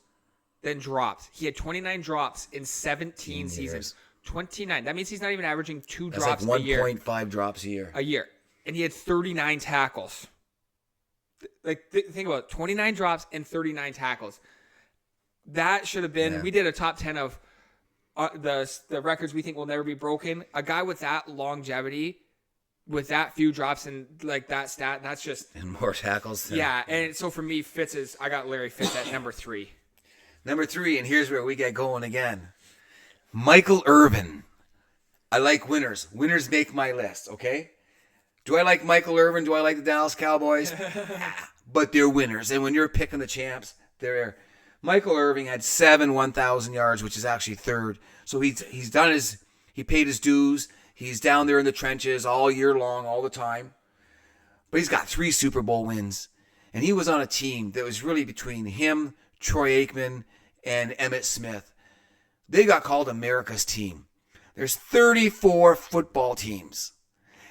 [SPEAKER 1] than drops. He had 29 drops in 17 seasons. 29. That means he's not even averaging 2 drops a year.
[SPEAKER 2] That's like 1.5 drops a year.
[SPEAKER 1] A year. And he had 39 tackles. Think about it. 29 drops and 39 tackles. That should have been... Yeah. We did a top 10 of the records we think will never be broken. A guy with that longevity, with that few drops and like that stat, that's just...
[SPEAKER 2] And more tackles.
[SPEAKER 1] Yeah, and so for me, I got Larry Fitz at number 3.
[SPEAKER 2] Number 3, and here's where we get going again. Michael Irvin. I like winners. Winners make my list, okay? Do I like Michael Irvin? Do I like the Dallas Cowboys? But they're winners. And when you're picking the champs, they're... Michael Irvin had 7 1,000 yards, which is actually 3rd. So he's done he paid his dues. He's down there in the trenches all year long, all the time. But he's got 3 Super Bowl wins. And he was on a team that was really between him, Troy Aikman, and Emmitt Smith. They got called America's team. There's 34 football teams.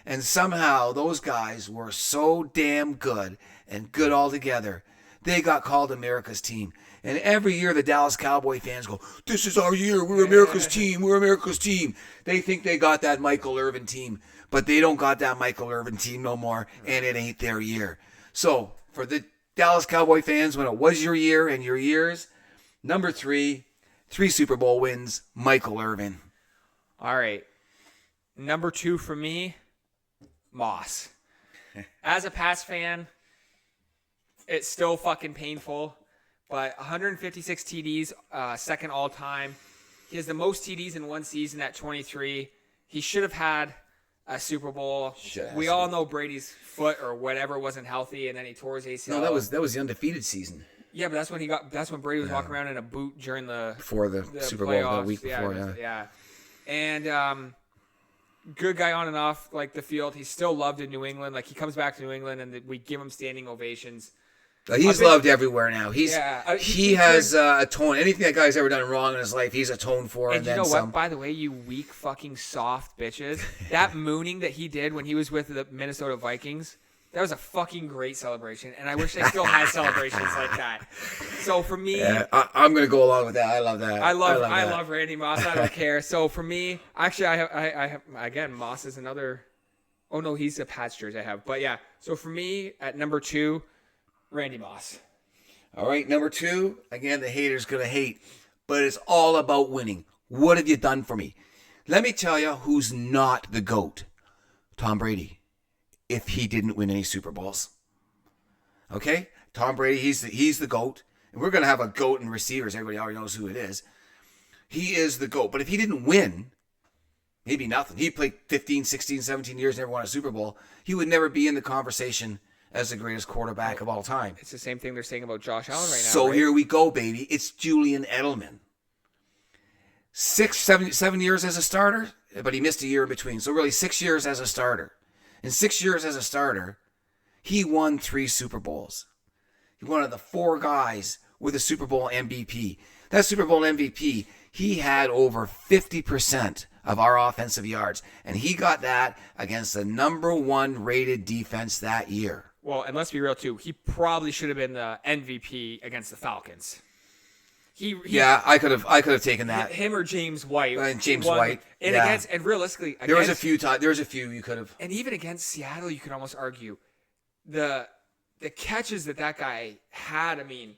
[SPEAKER 2] And somehow those guys were so damn good and good all together. They got called America's team. And every year the Dallas Cowboy fans go, "This is our year. We're America's team. We're America's team." They think they got that Michael Irvin team. But they don't got that Michael Irvin team no more. And it ain't their year. So for the Dallas Cowboy fans, when it was your year and your years, number 3, 3 Super Bowl wins, Michael Irvin.
[SPEAKER 1] All right. Number 2 for me, Moss. As a Pats fan, it's still fucking painful, but 156 TDs, 2nd all time. He has the most TDs in one season at 23. He should have had a Super Bowl. We all know Brady's foot or whatever wasn't healthy, and then he tore his ACL.
[SPEAKER 2] No, that was the undefeated season.
[SPEAKER 1] Yeah, but that's when Brady was walking around in a boot during
[SPEAKER 2] before the Super Bowl
[SPEAKER 1] playoffs.
[SPEAKER 2] The week before.
[SPEAKER 1] Yeah. And good guy on and off like the field. He's still loved in New England. Like he comes back to New England and we give him standing ovations.
[SPEAKER 2] He's loved everywhere now. He has
[SPEAKER 1] turned,
[SPEAKER 2] atoned. Anything that guy's ever done wrong in his life, he's atoned for.
[SPEAKER 1] And
[SPEAKER 2] and
[SPEAKER 1] you
[SPEAKER 2] then
[SPEAKER 1] know
[SPEAKER 2] some.
[SPEAKER 1] what? By the way, you weak fucking soft bitches. That mooning that he did when he was with the Minnesota Vikings, that was a fucking great celebration. And I wish they still had celebrations like that. So for me,
[SPEAKER 2] I'm going to go along with that. I love that.
[SPEAKER 1] I love Randy Moss. I don't care. So for me, actually, I have again, Moss is another. Oh no, he's the Pats jersey I have. But yeah, so for me at number 2, Randy Moss.
[SPEAKER 2] All right, number 2, again, the hater's going to hate, but it's all about winning. What have you done for me? Let me tell you who's not the GOAT. Tom Brady, if he didn't win any Super Bowls. Okay? Tom Brady, he's the GOAT. And we're going to have a GOAT in receivers. Everybody already knows who it is. He is the GOAT. But if he didn't win, he'd be nothing. He played 15, 16, 17 years, never won a Super Bowl. He would never be in the conversation as the greatest quarterback of all time.
[SPEAKER 1] It's the same thing they're saying about Josh Allen right now.
[SPEAKER 2] So here we go, baby. It's Julian Edelman. 7 years as a starter, but he missed a year in between. So really 6 years as a starter. In 6 years as a starter, he won 3 Super Bowls. He's one of the 4 guys with a Super Bowl MVP. That Super Bowl MVP, he had over 50% of our offensive yards. And he got that against the number 1 rated defense that year.
[SPEAKER 1] Well, and let's be real, too. He probably should have been the MVP against the Falcons.
[SPEAKER 2] I could have taken that.
[SPEAKER 1] Him or James White.
[SPEAKER 2] White.
[SPEAKER 1] And realistically,
[SPEAKER 2] there was a few you could have.
[SPEAKER 1] And even against Seattle, you could almost argue the catches that guy had. I mean,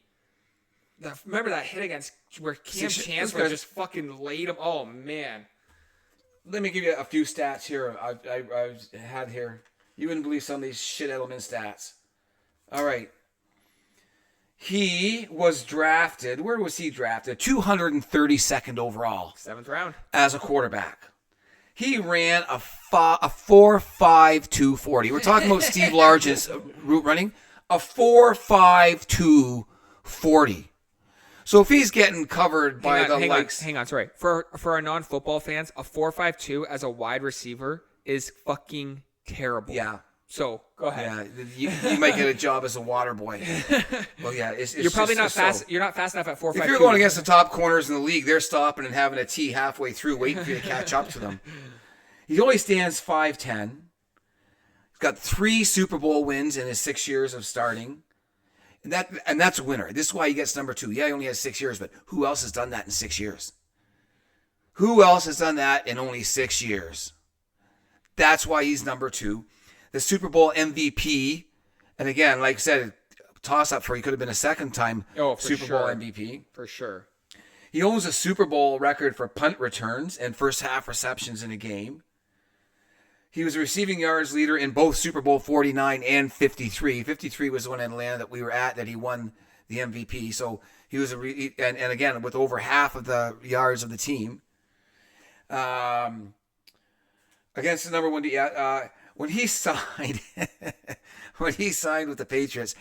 [SPEAKER 1] remember that hit against where Cam Chancellor just fucking laid him. Oh man.
[SPEAKER 2] Let me give you a few stats here. I've had here. You wouldn't believe some of these shit Edelman stats. All right. He was drafted. Where was he drafted? 232nd overall.
[SPEAKER 1] 7th round.
[SPEAKER 2] As a quarterback. He ran a 4.52 40. We're talking about Steve Largent's route running. A 4.52 40. So if he's getting covered by the likes...
[SPEAKER 1] Hang on, sorry. For our non-football fans, a 4.52 as a wide receiver is fucking terrible.
[SPEAKER 2] Yeah.
[SPEAKER 1] So, go ahead.
[SPEAKER 2] Yeah, you might get a job as a water boy. Well, yeah, you're
[SPEAKER 1] probably not fast. You're not fast enough at 4.52.
[SPEAKER 2] If you're going against the top corners in the league, they're stopping and having a tee halfway through, waiting for you to catch up to them. He only stands 5'10". He's got 3 Super Bowl wins in his 6 years of starting. And that's a winner. This is why he gets number 2. Yeah, he only has 6 years, but who else has done that in 6 years? Who else has done that in only 6 years? That's why he's number 2. The Super Bowl MVP, and again, like I said, toss-up for he could have been a second-time Super Bowl MVP.
[SPEAKER 1] For sure.
[SPEAKER 2] He owns a Super Bowl record for punt returns and first-half receptions in a game. He was a receiving yards leader in both Super Bowl 49 and 53. 53 was the one in Atlanta that we were at that he won the MVP. So he was and again with over half of the yards of the team. Against the number 1, when he signed with the Patriots,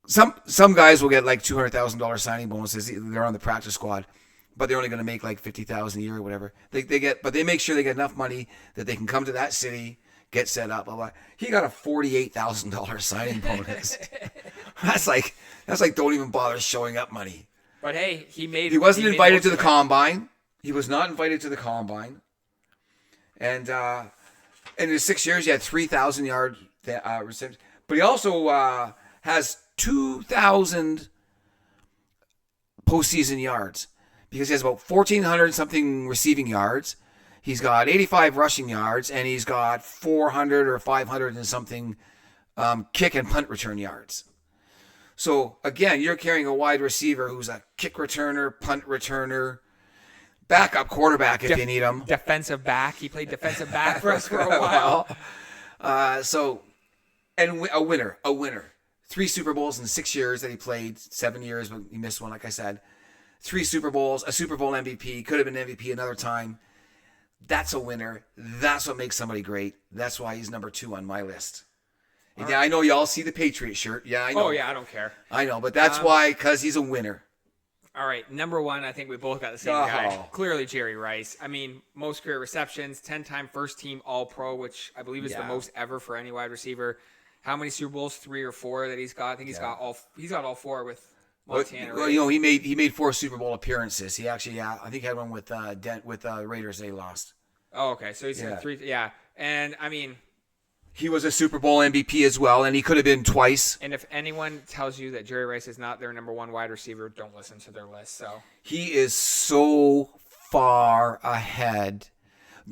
[SPEAKER 2] some guys will get like $200,000 signing bonuses. They're on the practice squad. But they're only going to make like $50,000 a year or whatever. But they make sure they get enough money that they can come to that city, get set up. Blah, blah. He got a $48,000 signing bonus. That's like don't even bother showing up money.
[SPEAKER 1] But hey,
[SPEAKER 2] he wasn't invited to the combine. He was not invited to the combine. And in his 6 years, he had 3,000 yard receptions. But he also has 2,000 postseason yards. Because he has about 1,400 something receiving yards. He's got 85 rushing yards, and he's got 400 or 500 and something kick and punt return yards. So, again, you're carrying a wide receiver who's a kick returner, punt returner, backup quarterback if you need him.
[SPEAKER 1] Defensive back. He played defensive back for us for a while.
[SPEAKER 2] And a winner. 3 Super Bowls in 6 years that he played. 7 years, but he missed one, like I said. 3 Super Bowls, a Super Bowl MVP, could have been MVP another time. That's a winner. That's what makes somebody great. That's why he's number 2 on my list. And yeah, I know y'all see the Patriot shirt. Yeah, I know.
[SPEAKER 1] Oh, yeah, I don't care.
[SPEAKER 2] I know, but that's why, because he's a winner.
[SPEAKER 1] All right, number 1, I think we both got the same guy. Clearly Jerry Rice. I mean, most career receptions, 10-time first-team All-Pro, which I believe is the most ever for any wide receiver. how many Super Bowls, 3 or 4 that he's got. I think he's got all 4 with Montana.
[SPEAKER 2] Well,
[SPEAKER 1] right?
[SPEAKER 2] you know, he made 4 Super Bowl appearances. He actually, I think he had one with Raiders. They lost.
[SPEAKER 1] Oh, okay. So he's got 3. Yeah, and I mean,
[SPEAKER 2] he was a Super Bowl MVP as well, and he could have been twice.
[SPEAKER 1] And if anyone tells you that Jerry Rice is not their number 1 wide receiver, don't listen to their list. So
[SPEAKER 2] he is so far ahead.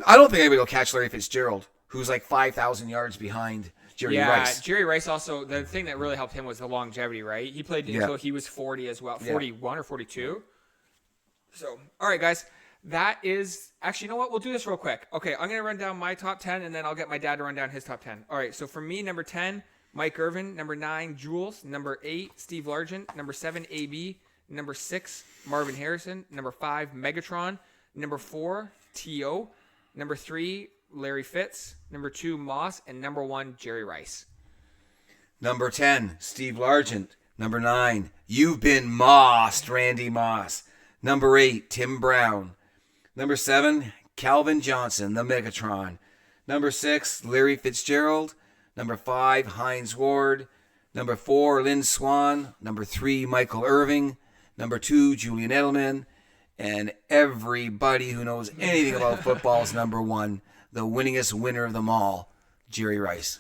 [SPEAKER 2] I don't think anybody will catch Larry Fitzgerald, who's like 5,000 yards behind Jerry Rice.
[SPEAKER 1] Yeah, Jerry Rice also, the thing that really helped him was the longevity, right? He played until he was 40 as well, 41 or 42. So, all right, guys. That is, actually, you know what? We'll do this real quick. Okay, I'm going to run down my top 10, and then I'll get my dad to run down his top 10. All right, so for me, number 10, Mike Irvin. Number 9, Jules. Number 8, Steve Largent. Number 7, AB. Number 6, Marvin Harrison. Number 5, Megatron. Number 4, T.O. Number 3, Larry Fitz. Number 2, Moss. And number 1, Jerry Rice.
[SPEAKER 2] Number 10, Steve Largent. Number 9, You've Been Mossed, Randy Moss. Number 8, Tim Brown. Number 7, Calvin Johnson, the Megatron. Number 6, Larry Fitzgerald. Number 5, Hines Ward. Number 4, Lynn Swan. Number 3, Michael Irving. Number 2, Julian Edelman. And everybody who knows anything about football is number 1, the winningest winner of them all, Jerry Rice.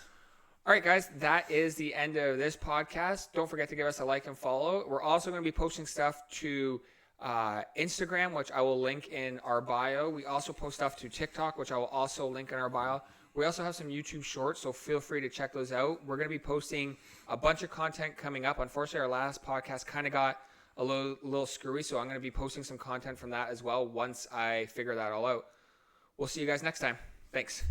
[SPEAKER 1] All right, guys, that is the end of this podcast. Don't forget to give us a like and follow. We're also going to be posting stuff to Instagram, which I will link in our bio. We also post stuff to TikTok, which I will also link in our bio. We also have some YouTube shorts, so feel free to check those out. We're going to be posting a bunch of content coming up. Unfortunately, our last podcast kind of got a little screwy, so I'm going to be posting some content from that as well once I figure that all out. We'll see you guys next time. Thanks.